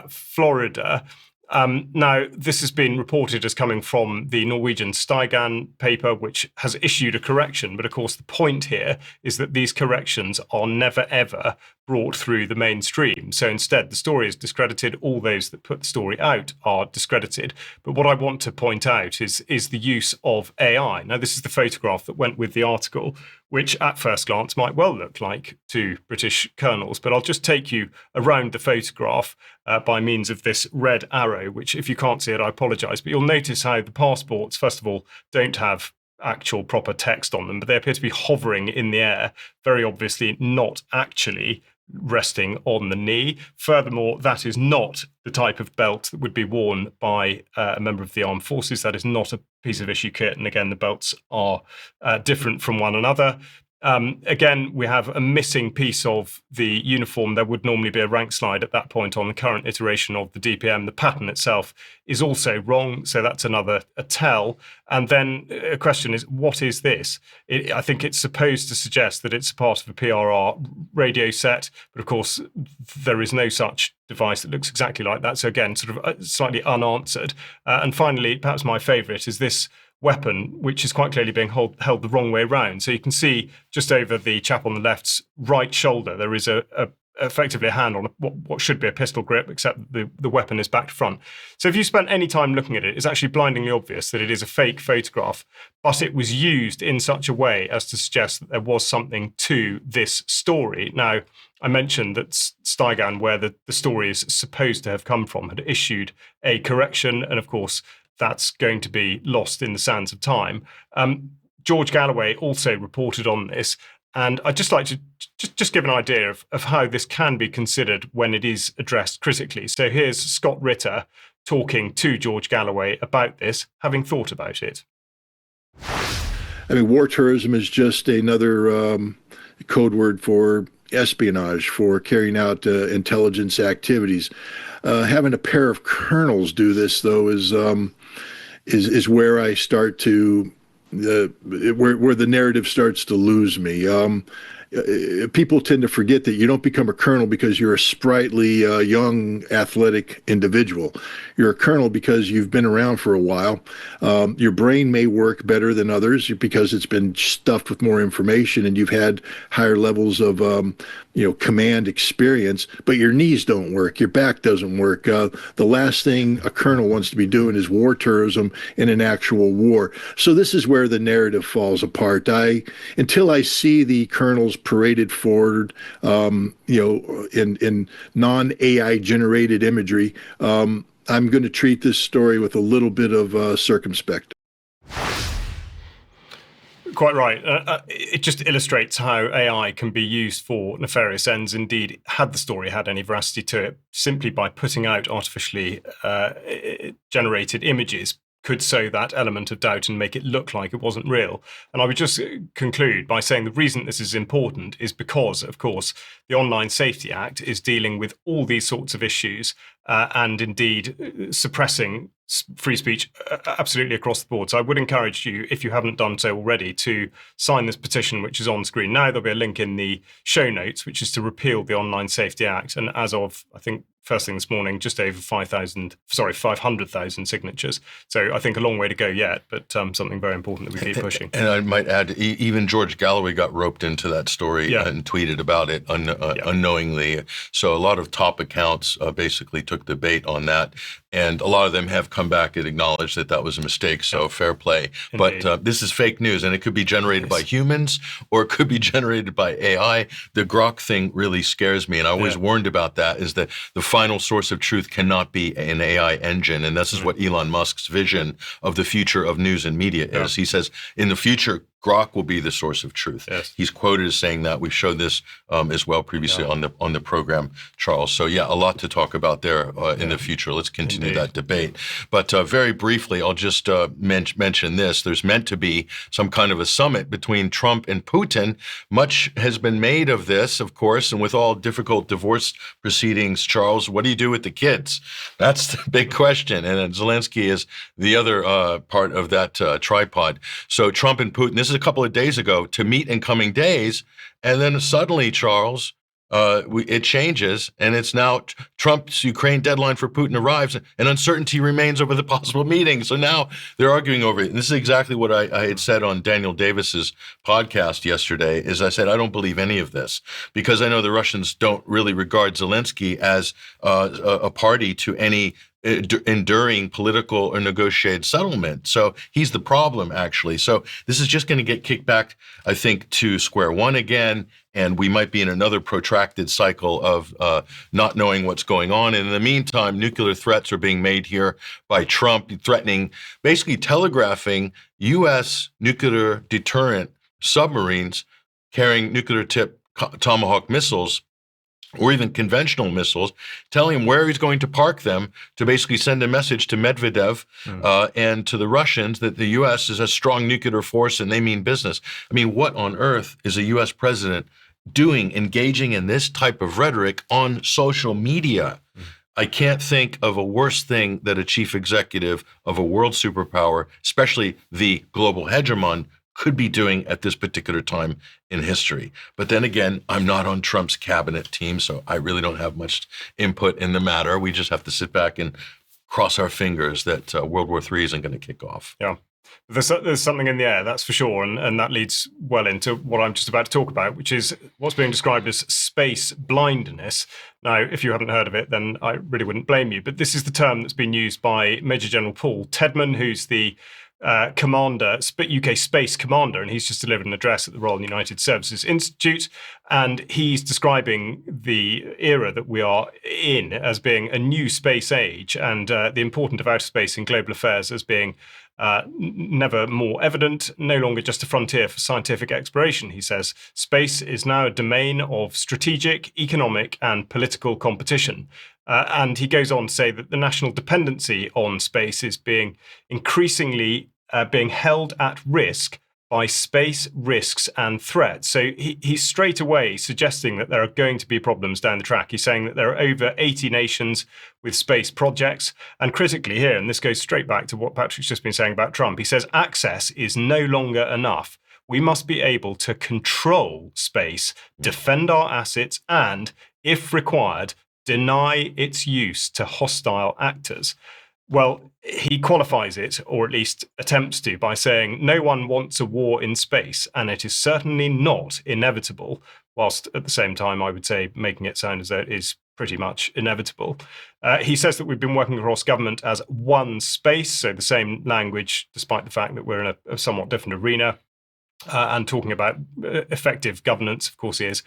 Florida. Now, this has been reported as coming from the Norwegian Steigan paper, which has issued a correction. But of course, the point here is that these corrections are never, ever brought through the mainstream. So instead, the story is discredited. All those that put the story out are discredited. But what I want to point out is the use of AI. Now, this is the photograph that went with the article, which at first glance might well look like two British colonels. But I'll just take you around the photograph by means of this red arrow, which if you can't see it, I apologise. But you'll notice how the passports, first of all, don't have actual proper text on them, but they appear to be hovering in the air, very obviously not actually resting on the knee. Furthermore, that is not the type of belt that would be worn by a member of the armed forces. That is not a piece of issue kit. And again, the belts are different from one another. Again, we have a missing piece of the uniform. There would normally be a rank slide at that point on the current iteration of the DPM. The pattern itself is also wrong, so that's another tell. And then a question is, what is this? I think it's supposed to suggest that it's part of a PRR radio set, but of course there is no such device that looks exactly like that. So again, sort of slightly unanswered. And finally, perhaps my favourite is this weapon, which is quite clearly being held the wrong way round. So you can see just over the chap on the left's right shoulder, there is effectively a hand on what should be a pistol grip, except the weapon is back to front. So if you spent any time looking at it, it's actually blindingly obvious that it is a fake photograph, but it was used in such a way as to suggest that there was something to this story. Now, I mentioned that Steigan, where the story is supposed to have come from, had issued a correction, and of course, that's going to be lost in the sands of time. George Galloway also reported on this, and I'd just like to just give an idea of how this can be considered when it is addressed critically. So here's Scott Ritter talking to George Galloway about this, having thought about it. I mean, war tourism is just another code word for espionage, for carrying out intelligence activities. Having a pair of colonels do this, though, is where I start to where the narrative starts to lose me. People tend to forget that you don't become a colonel because you're a sprightly, young, athletic individual. You're a colonel because you've been around for a while. Your brain may work better than others because it's been stuffed with more information and you've had higher levels of, command experience, but your knees don't work. Your back doesn't work. The last thing a colonel wants to be doing is war tourism in an actual war. So this is where the narrative falls apart. Until I see the colonels paraded forward, in non-AI generated imagery, I'm going to treat this story with a little bit of circumspect. Quite right. It just illustrates how AI can be used for nefarious ends. Indeed, had the story had any veracity to it, simply by putting out artificially generated images, could sow that element of doubt and make it look like it wasn't real. And I would just conclude by saying the reason this is important is because, of course, the Online Safety Act is dealing with all these sorts of issues and indeed suppressing free speech absolutely across the board. So I would encourage you, if you haven't done so already, to sign this petition, which is on screen now. There'll be a link in the show notes, which is to repeal the Online Safety Act. And as of, I think, first thing this morning, just over 500,000 signatures. So I think a long way to go yet, but something very important that we keep pushing. And I might add, even George Galloway got roped into that story and tweeted about it unknowingly. So a lot of top accounts basically took the bait on that. And a lot of them have come back and acknowledged that that was a mistake. So fair play. Indeed. But this is fake news, and it could be generated by humans or it could be generated by AI. The Grok thing really scares me. And I always warned about that, is that the final source of truth cannot be an AI engine. And this is what Elon Musk's vision of the future of news and media is. He says, in the future, Grok will be the source of truth. Yes. He's quoted as saying that. We've showed this as well previously on the program, Charles. So yeah, a lot to talk about there in the future. Let's continue that debate. But very briefly, I'll just mention this. There's meant to be some kind of a summit between Trump and Putin. Much has been made of this, of course, and with all difficult divorce proceedings, Charles, what do you do with the kids? That's the big question. And Zelensky is the other part of that tripod. So Trump and Putin, this is a couple of days ago, to meet in coming days. And then suddenly, Charles, it changes, and it's now Trump's Ukraine deadline for Putin arrives, and uncertainty remains over the possible meeting. So now they're arguing over it. And this is exactly what I had said on Daniel Davis's podcast yesterday, is I said, I don't believe any of this, because I know the Russians don't really regard Zelensky as a party to any enduring political or negotiated settlement. So he's the problem, actually. So this is just going to get kicked back, I think, to square one again, and we might be in another protracted cycle of not knowing what's going on. And in the meantime, nuclear threats are being made here by Trump, threatening, basically telegraphing U.S. nuclear deterrent submarines carrying nuclear-tipped Tomahawk missiles, or even conventional missiles, telling him where he's going to park them to basically send a message to Medvedev and to the Russians that the U.S. is a strong nuclear force and they mean business. I mean, what on earth is a U.S. president doing, engaging in this type of rhetoric on social media? I can't think of a worse thing that a chief executive of a world superpower, especially the global hegemon, could be doing at this particular time in history. But then again, I'm not on Trump's cabinet team, so I really don't have much input in the matter. We just have to sit back and cross our fingers that World War III isn't going to kick off. Yeah. There's something in the air, that's for sure, and that leads well into what I'm just about to talk about, which is what's being described as space blindness. Now, if you haven't heard of it, then I really wouldn't blame you, but this is the term that's been used by Major General Paul Tedman, who's the commander, UK space commander, and he's just delivered an address at the Royal United Services Institute, and he's describing the era that we are in as being a new space age, and the importance of outer space in global affairs as being never more evident, no longer just a frontier for scientific exploration, he says. Space is now a domain of strategic, economic, and political competition. And he goes on to say that the national dependency on space is being increasingly being held at risk by space risks and threats. So he's straight away suggesting that there are going to be problems down the track. He's saying that there are over 80 nations with space projects. And critically here, and this goes straight back to what Patrick's just been saying about Trump, he says access is no longer enough. We must be able to control space, defend our assets, and, if required, deny its use to hostile actors. Well, he qualifies it, or at least attempts to, by saying no one wants a war in space, and it is certainly not inevitable, whilst at the same time, I would say, making it sound as though it is pretty much inevitable. He says that we've been working across government as one space, so the same language, despite the fact that we're in a somewhat different arena, and talking about effective governance, of course he is.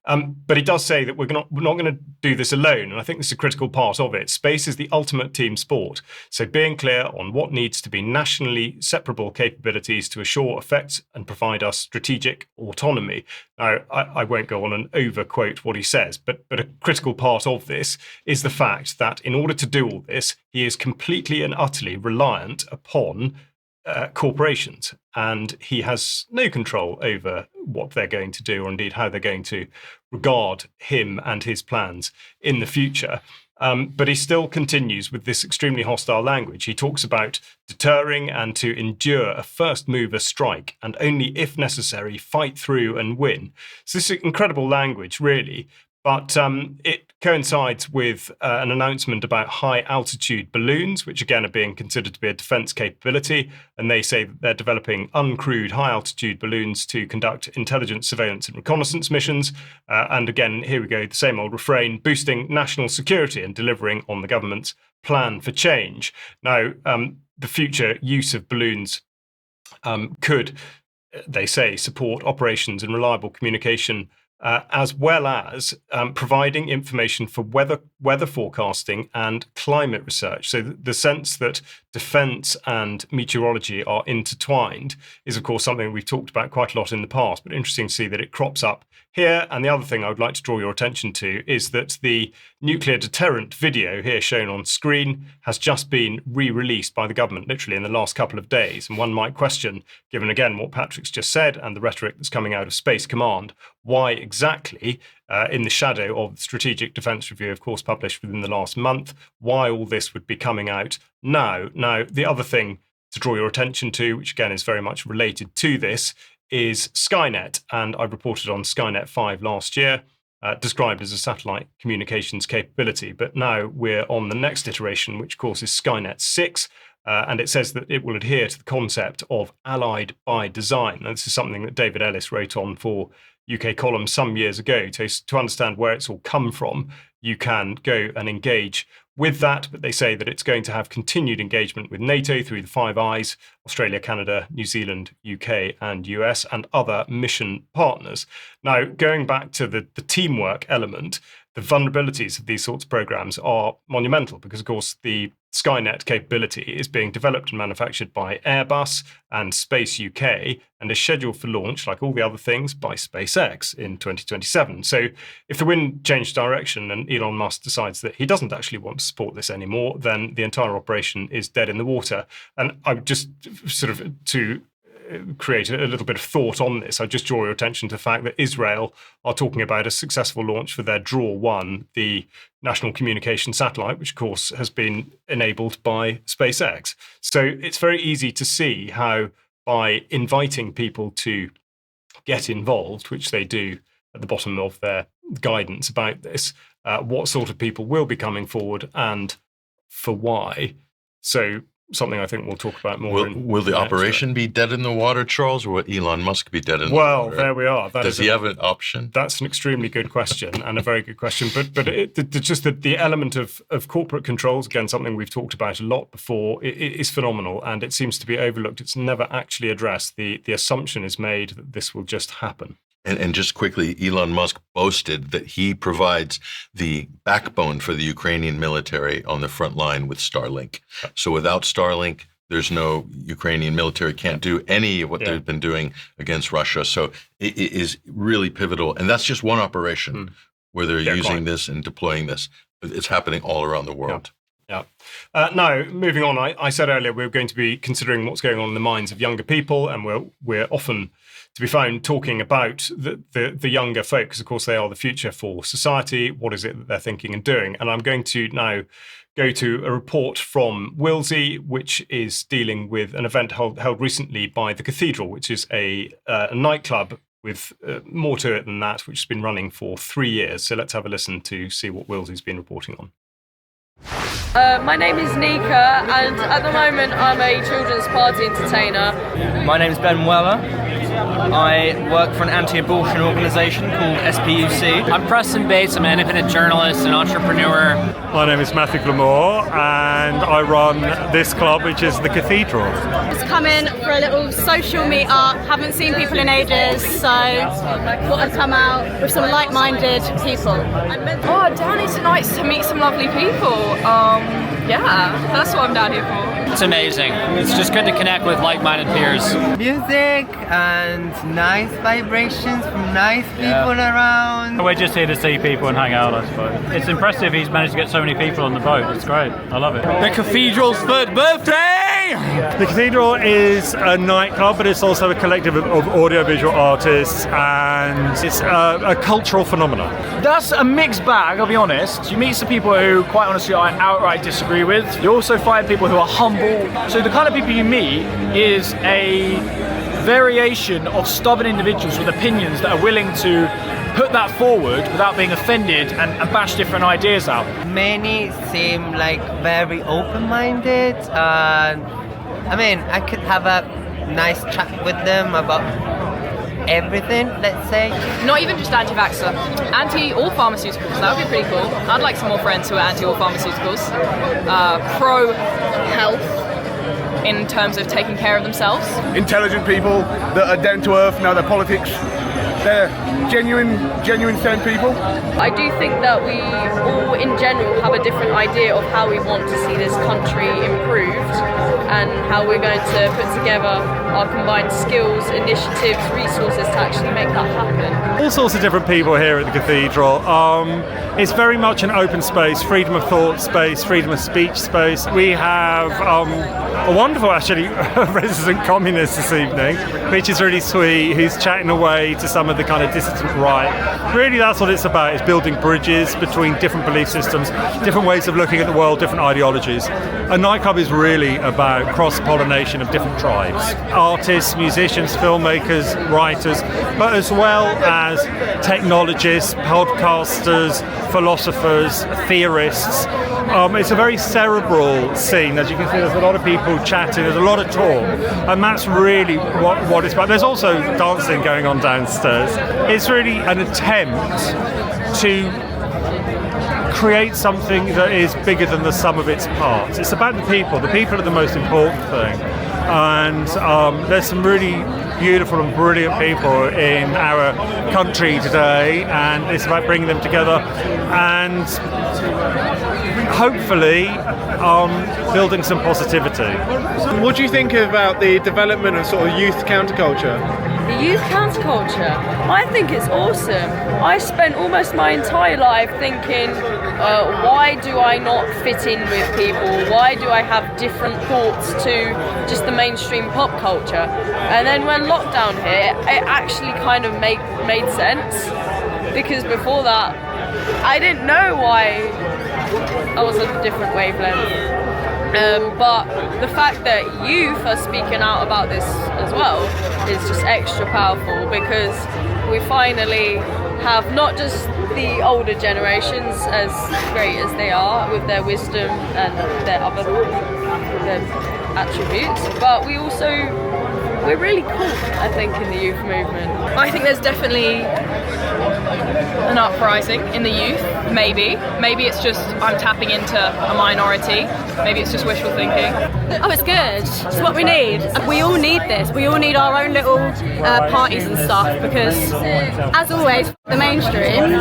But he does say that we're not going to do this alone, and I think this is a critical part of it. Space is the ultimate team sport, so being clear on what needs to be nationally separable capabilities to assure effects and provide us strategic autonomy. Now, I won't go on and overquote what he says, but a critical part of this is the fact that in order to do all this, he is completely and utterly reliant upon corporations, and he has no control over what they're going to do, or indeed how they're going to regard him and his plans in the future. But he still continues with this extremely hostile language. He talks about deterring and to endure a first mover strike, and only if necessary fight through and win. So this is incredible language, really. But it coincides with an announcement about high-altitude balloons, which again are being considered to be a defence capability. And they say that they're developing uncrewed high-altitude balloons to conduct intelligence, surveillance and reconnaissance missions. And again, here we go, the same old refrain, boosting national security and delivering on the government's plan for change. Now, the future use of balloons could, they say, support operations and reliable communication as well as providing information for weather forecasting and climate research. So the sense that defence and meteorology are intertwined is, of course, something we've talked about quite a lot in the past, but interesting to see that it crops up here. And the other thing I would like to draw your attention to is that the nuclear deterrent video here shown on screen has just been re-released by the government, literally in the last couple of days. And one might question, given again what Patrick's just said and the rhetoric that's coming out of Space Command, why exactly, in the shadow of the Strategic Defence Review, of course, published within the last month, why all this would be coming out now. Now, the other thing to draw your attention to, which again is very much related to this, is Skynet. And I reported on Skynet 5 last year, described as a satellite communications capability. But now we're on the next iteration, which of course is Skynet 6. And it says that it will adhere to the concept of allied by design. And this is something that David Ellis wrote on for UK Columns some years ago. To understand where it's all come from, you can go and engage with that, but they say that it's going to have continued engagement with NATO through the Five Eyes, Australia, Canada, New Zealand, UK and US, and other mission partners. Now, going back to the teamwork element, the vulnerabilities of these sorts of programs are monumental because, of course, the Skynet capability is being developed and manufactured by Airbus and Space UK and is scheduled for launch, like all the other things, by SpaceX in 2027. So if the wind changed direction and Elon Musk decides that he doesn't actually want to support this anymore, then the entire operation is dead in the water. And I would just sort of to create a little bit of thought on this, I just draw your attention to the fact that Israel are talking about a successful launch for their Draw 1, the national communication satellite, which of course has been enabled by SpaceX. So it's very easy to see how by inviting people to get involved, which they do at the bottom of their guidance about this, what sort of people will be coming forward and for why. So something I think we'll talk about more. Will the operation be dead in the water, Charles, or will Elon Musk be dead in the water? Well, there we are. Does he have an option? That's an extremely good question and a very good question. But just the element of corporate controls, again, something we've talked about a lot before, it is phenomenal and it seems to be overlooked. It's never actually addressed. The assumption is made that this will just happen. And just quickly, Elon Musk boasted that he provides the backbone for the Ukrainian military on the front line with Starlink. So without Starlink, there's no Ukrainian military can't do any of what they've been doing against Russia. So it is really pivotal. And that's just one operation where they're using this and deploying this. It's happening all around the world. Yeah. Now, moving on, I said earlier we're going to be considering what's going on in the minds of younger people, and we're often to be found talking about the younger folk, because of course they are the future for society. What is it that they're thinking and doing? And I'm going to now go to a report from Willsy, which is dealing with an event held recently by the Cathedral, which is a nightclub with more to it than that, which has been running for 3 years. So let's have a listen to see what Willsy's been reporting on. My name is Nika, and at the moment I'm a children's party entertainer. My name is Ben Weller. I work for an anti-abortion organisation called SPUC. I'm Preston Bates. I'm an independent journalist and entrepreneur. My name is Matthew Glamore, and I run this club, which is the Cathedral. Just come in for a little social meet-up. Haven't seen people in ages, so thought I'd come out with some like-minded people. Oh, down here tonight's to meet some lovely people. Yeah, that's what I'm down here for. It's amazing. It's just good to connect with like-minded peers. Music and nice vibrations from nice people around. We're just here to see people and hang out, I suppose. It's impressive he's managed to get so many people on the boat. It's great. I love it. The Cathedral's third birthday! The Cathedral is a nightclub, but it's also a collective of audiovisual artists, and it's a cultural phenomenon. That's a mixed bag, I'll be honest. You meet some people who, quite honestly, I outright disagree with. You also find people who are humble. So the kind of people you meet is a variation of stubborn individuals with opinions that are willing to put that forward without being offended and bash different ideas out. Many seem like very open-minded. I mean, I could have a nice chat with them about everything, let's say. Not even just anti-vaxxer, anti all pharmaceuticals. That would be pretty cool. I'd like some more friends who are anti all pharmaceuticals. Pro-health in terms of taking care of themselves. Intelligent people that are down to earth, know their politics, They're genuine sane people. I do think that we all in general have a different idea of how we want to see this country improved and how we're going to put together our combined skills, initiatives, resources to actually make that happen. All sorts of different people here at the Cathedral. It's very much an open space, freedom of thought space, freedom of speech space. We have a wonderful, actually, resident communist this evening, which is really sweet, who's chatting away to some of the kind of dissident right. Really, that's what it's about, is building bridges between different belief systems, different ways of looking at the world, different ideologies. A nightclub is really about cross-pollination of different tribes. Artists, musicians, filmmakers, writers, but as well as technologists, podcasters, philosophers, theorists. It's a very cerebral scene. As you can see, there's a lot of people chatting, there's a lot of talk, and that's really what it's about. There's also dancing going on downstairs. It's really an attempt to create something that is bigger than the sum of its parts. It's about the people. The people are the most important thing. And there's some really beautiful and brilliant people in our country today, and it's about bringing them together and hopefully building some positivity. What do you think about the development of sort of youth counterculture? The youth counterculture, I think it's awesome. I spent almost my entire life thinking, why do I not fit in with people? Why do I have different thoughts to just the mainstream pop culture? And then when lockdown hit, it actually kind of made sense, because before that, I didn't know why I was a different wavelength. But the fact that youth are speaking out about this as well is just extra powerful, because we finally have not just the older generations, as great as they are with their wisdom and their attributes, but we're really cool, I think, in the youth movement. I think there's definitely an uprising in the youth, maybe it's just I'm tapping into a minority, maybe it's just wishful thinking. Oh, it's good. It's what we need. We all need this. We all need our own little parties and stuff, because, as always, the mainstream,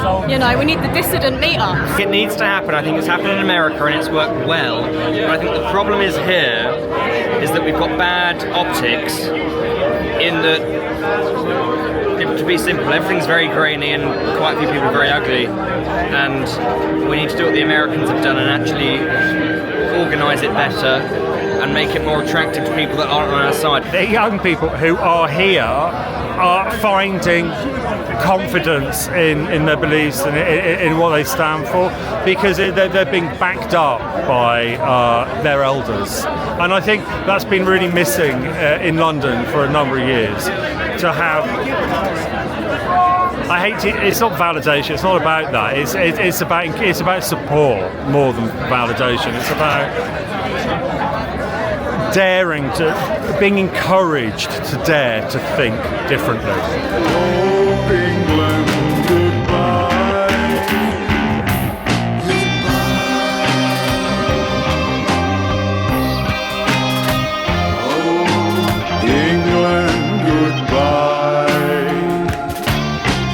we need the dissident meetups. It needs to happen. I think it's happened in America and it's worked well. But I think the problem is here is that we've got bad optics in that, to be simple, everything's very grainy and quite a few people are very ugly, and we need to do what the Americans have done and actually organise it better and make it more attractive to people that aren't on our side. The young people who are here are finding confidence in their beliefs and in what they stand for, because they're being backed up by their elders. And I think that's been really missing in London for a number of years. To have, it's not validation, it's not about that, it's about support more than validation. It's about being encouraged to dare to think differently. Oh, England, goodbye. Oh, England, goodbye.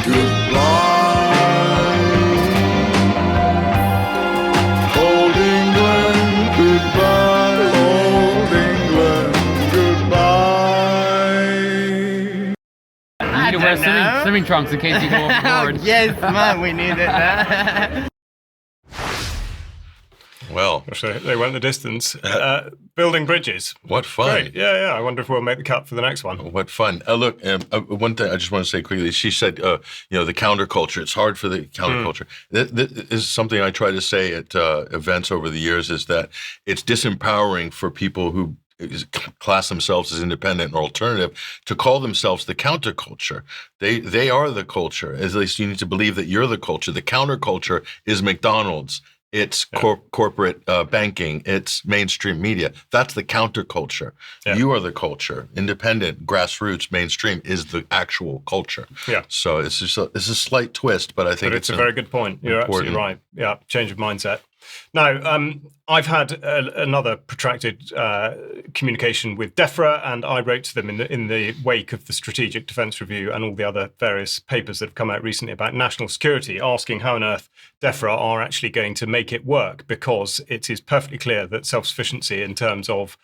Goodbye. Old England, goodbye. Old England, goodbye. You need to wear swimming trunks in case you go overboard. Yes, man, we need it. Well, they went the distance. Building bridges. What fun. Great. Yeah. I wonder if we'll make the cut for the next one. What fun. Look, one thing I just want to say quickly. She said, the counterculture. It's hard for the counterculture. This is something I try to say at events over the years, is that it's disempowering for people who class themselves as independent or alternative to call themselves the counterculture. They are the culture. At least you need to believe that you're the culture. The counterculture is McDonald's. It's corporate banking. It's mainstream media. That's the counterculture. Yeah. You are the culture. Independent, grassroots, mainstream is the actual culture. Yeah. So it's a slight twist, but I think it's a very good point. You're absolutely right. Yeah, change of mindset. Now, I've had another protracted communication with DEFRA, and I wrote to them in the wake of the Strategic Defence Review and all the other various papers that have come out recently about national security, asking how on earth DEFRA are actually going to make it work, because it is perfectly clear that self-sufficiency in terms of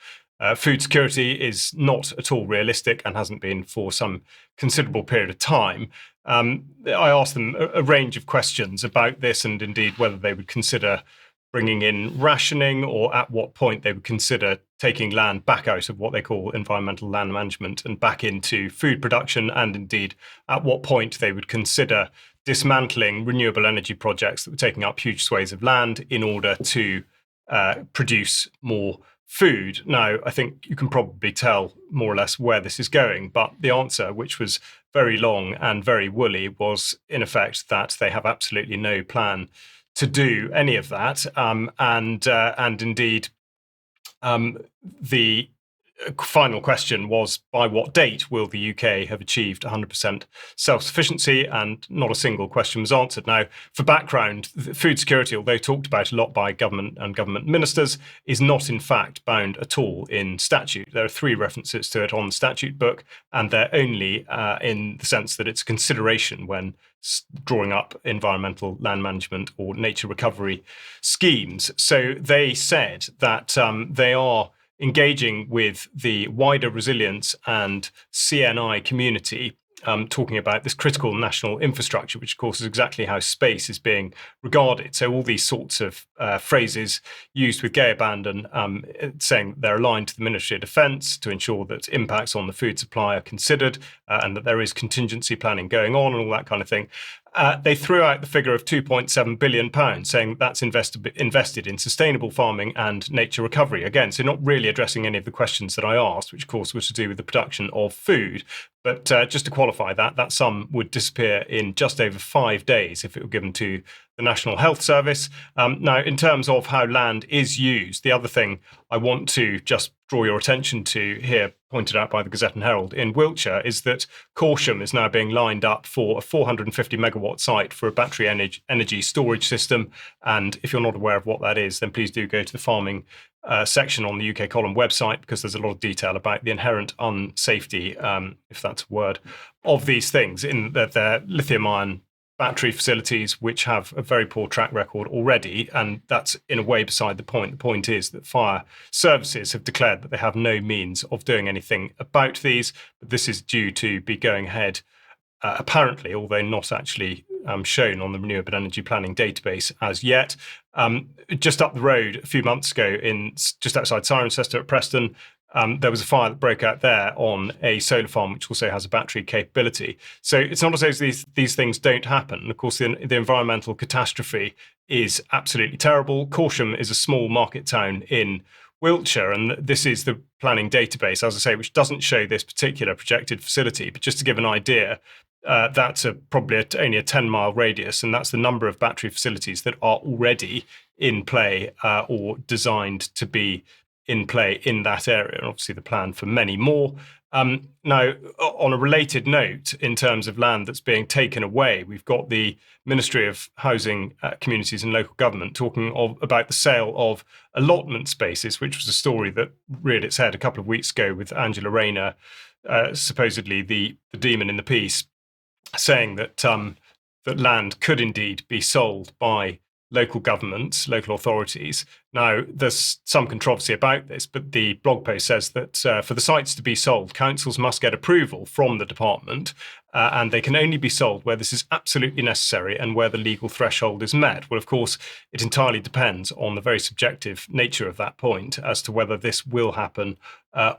food security is not at all realistic and hasn't been for some considerable period of time. I asked them a range of questions about this, and indeed whether they would consider bringing in rationing, or at what point they would consider taking land back out of what they call environmental land management and back into food production, and indeed at what point they would consider dismantling renewable energy projects that were taking up huge swathes of land in order to produce more food. Now, I think you can probably tell more or less where this is going, but the answer, which was very long and very woolly, was in effect that they have absolutely no plan to do any of that, and indeed, the final question was, by what date will the UK have achieved 100% self-sufficiency? And not a single question was answered. Now, for background, food security, although talked about a lot by government and government ministers, is not in fact bound at all in statute. There are 3 references to it on the statute book, and they're only in the sense that it's a consideration when drawing up environmental land management or nature recovery schemes. So they said that they are engaging with the wider resilience and CNI community, talking about this critical national infrastructure, which of course is exactly how space is being regarded. So all these sorts of phrases used with gay abandon, saying they're aligned to the Ministry of Defence to ensure that impacts on the food supply are considered, and that there is contingency planning going on and all that kind of thing. They threw out the figure of £2.7 billion, saying that's invested in sustainable farming and nature recovery. Again, so not really addressing any of the questions that I asked, which of course was to do with the production of food. But just to qualify that sum would disappear in just over 5 days if it were given to the National Health Service. Now, in terms of how land is used, the other thing I want to just draw your attention to here, pointed out by the Gazette and Herald in Wiltshire, is that Corsham is now being lined up for a 450 megawatt site for a battery energy storage system. And if you're not aware of what that is, then please do go to the farming section on the UK Column website, because there's a lot of detail about the inherent unsafety, if that's a word, of these things, in that they're lithium-ion battery facilities which have a very poor track record already, and that's in a way beside the point. The point is that fire services have declared that they have no means of doing anything about these, but this is due to be going ahead, apparently, although not actually shown on the Renewable Energy Planning database as yet. Just up the road a few months ago, just outside Cirencester at Preston, there was a fire that broke out there on a solar farm, which also has a battery capability. So it's not as though these things don't happen. And of course, the environmental catastrophe is absolutely terrible. Corsham is a small market town in Wiltshire, and this is the planning database, as I say, which doesn't show this particular projected facility. But just to give an idea, that's probably only a 10-mile radius, and that's the number of battery facilities that are already in play or designed to be in play in that area, and obviously the plan for many more. Now, on a related note, in terms of land that's being taken away, we've got the Ministry of Housing, Communities and Local Government talking about the sale of allotment spaces, which was a story that reared its head a couple of weeks ago with Angela Rayner, supposedly the demon in the piece, saying that that land could indeed be sold by local governments, local authorities. Now, there's some controversy about this, but the blog post says that for the sites to be sold, councils must get approval from the department, and they can only be sold where this is absolutely necessary and where the legal threshold is met. Well, of course, it entirely depends on the very subjective nature of that point as to whether this will happen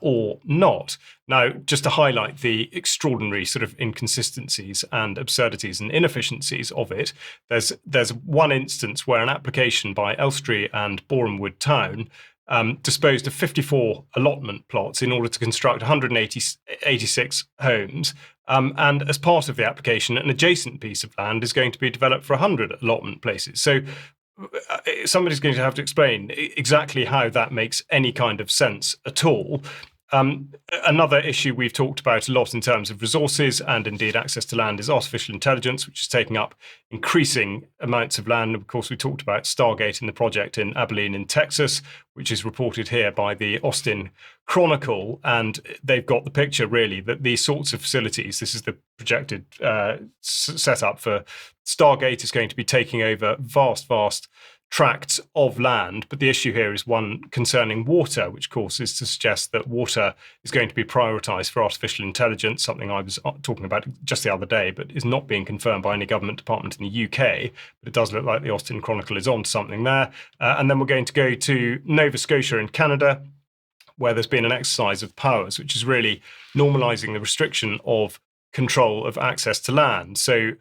or not. Now, just to highlight the extraordinary sort of inconsistencies and absurdities and inefficiencies of it, there's one instance where an application by Elstree and Borehamwood Town disposed of 54 allotment plots in order to construct 186 homes. And as part of the application, an adjacent piece of land is going to be developed for 100 allotment places. So somebody's going to have to explain exactly how that makes any kind of sense at all. Another issue we've talked about a lot in terms of resources and indeed access to land is artificial intelligence, which is taking up increasing amounts of land. Of course, we talked about Stargate and the project in Abilene in Texas, which is reported here by the Austin Chronicle. And they've got the picture, really, that these sorts of facilities, this is the projected setup for Stargate, is going to be taking over vast tracts of land. But the issue here is one concerning water, which of course is to suggest that water is going to be prioritised for artificial intelligence, something I was talking about just the other day, but is not being confirmed by any government department in the UK. But it does look like the Austin Chronicle is on to something there. And then we're going to go to Nova Scotia in Canada, where there's been an exercise of powers, which is really normalising the restriction of control of access to land. So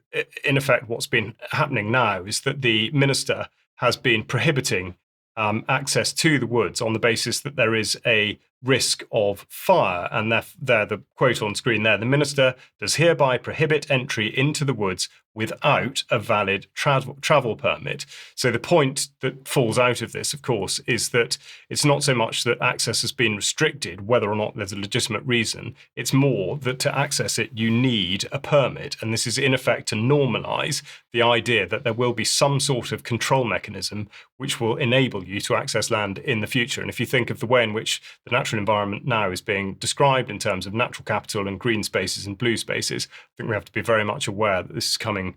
in effect, what's been happening now is that the minister has been prohibiting access to the woods on the basis that there is a risk of fire. And there, the quote on screen there, the minister does hereby prohibit entry into the woods without a valid travel permit. So the point that falls out of this, of course, is that it's not so much that access has been restricted, whether or not there's a legitimate reason. It's more that to access it, you need a permit. And this is in effect to normalise the idea that there will be some sort of control mechanism which will enable you to access land in the future. And if you think of the way in which the natural environment now is being described in terms of natural capital and green spaces and blue spaces, I think we have to be very much aware that this is coming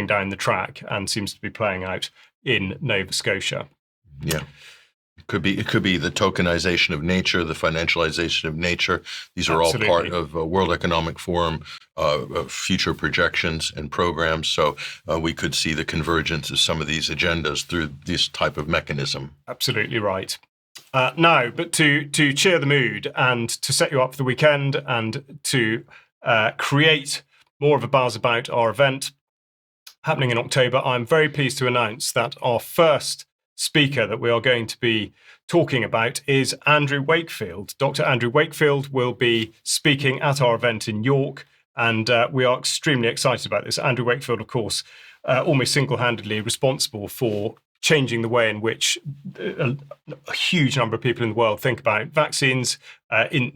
down the track and seems to be playing out in Nova Scotia. Yeah. It could be the tokenization of nature, the financialization of nature. These are Absolutely. all part of World Economic Forum future projections and programs. So we could see the convergence of some of these agendas through this type of mechanism. Absolutely right. Now, but to cheer the mood and to set you up for the weekend and to create more of a buzz about our event happening in October, I'm very pleased to announce that our first speaker that we are going to be talking about is Andrew Wakefield. Dr. Andrew Wakefield will be speaking at our event in York, and we are extremely excited about this. Andrew Wakefield, of course, almost single-handedly responsible for changing the way in which a huge number of people in the world think about vaccines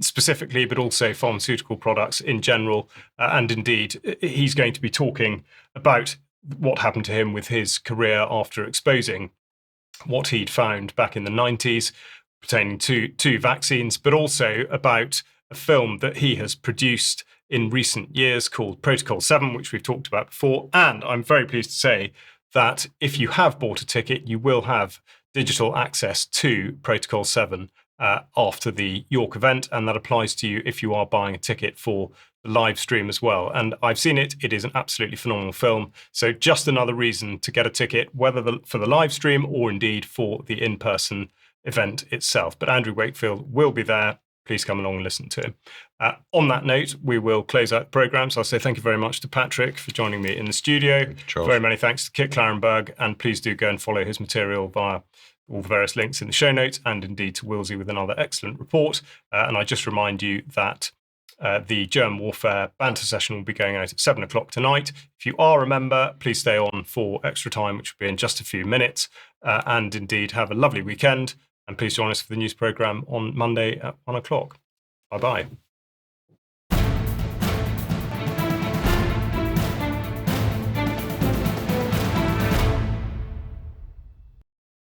specifically, but also pharmaceutical products in general. And indeed, he's going to be talking about what happened to him with his career after exposing what he'd found back in the 90s pertaining to vaccines, but also about a film that he has produced in recent years called Protocol 7, which we've talked about before. And I'm very pleased to say that if you have bought a ticket, you will have digital access to Protocol 7 after the York event, and that applies to you if you are buying a ticket for the live stream as well. And I've seen it. It is an absolutely phenomenal film. So just another reason to get a ticket, whether for the live stream or indeed for the in-person event itself. But Andrew Wakefield will be there. Please come along and listen to him. On that note, we will close out the programme. So I'll say thank you very much to Patrick for joining me in the studio. Very many thanks to Kit Klarenberg, and please do go and follow his material via all the various links in the show notes, and indeed to Willsy with another excellent report. And I just remind you that the Germ Warfare banter session will be going out at 7 o'clock tonight. If you are a member, please stay on for extra time, which will be in just a few minutes. And indeed, have a lovely weekend. And please join us for the news programme on Monday at 1 o'clock. Bye-bye.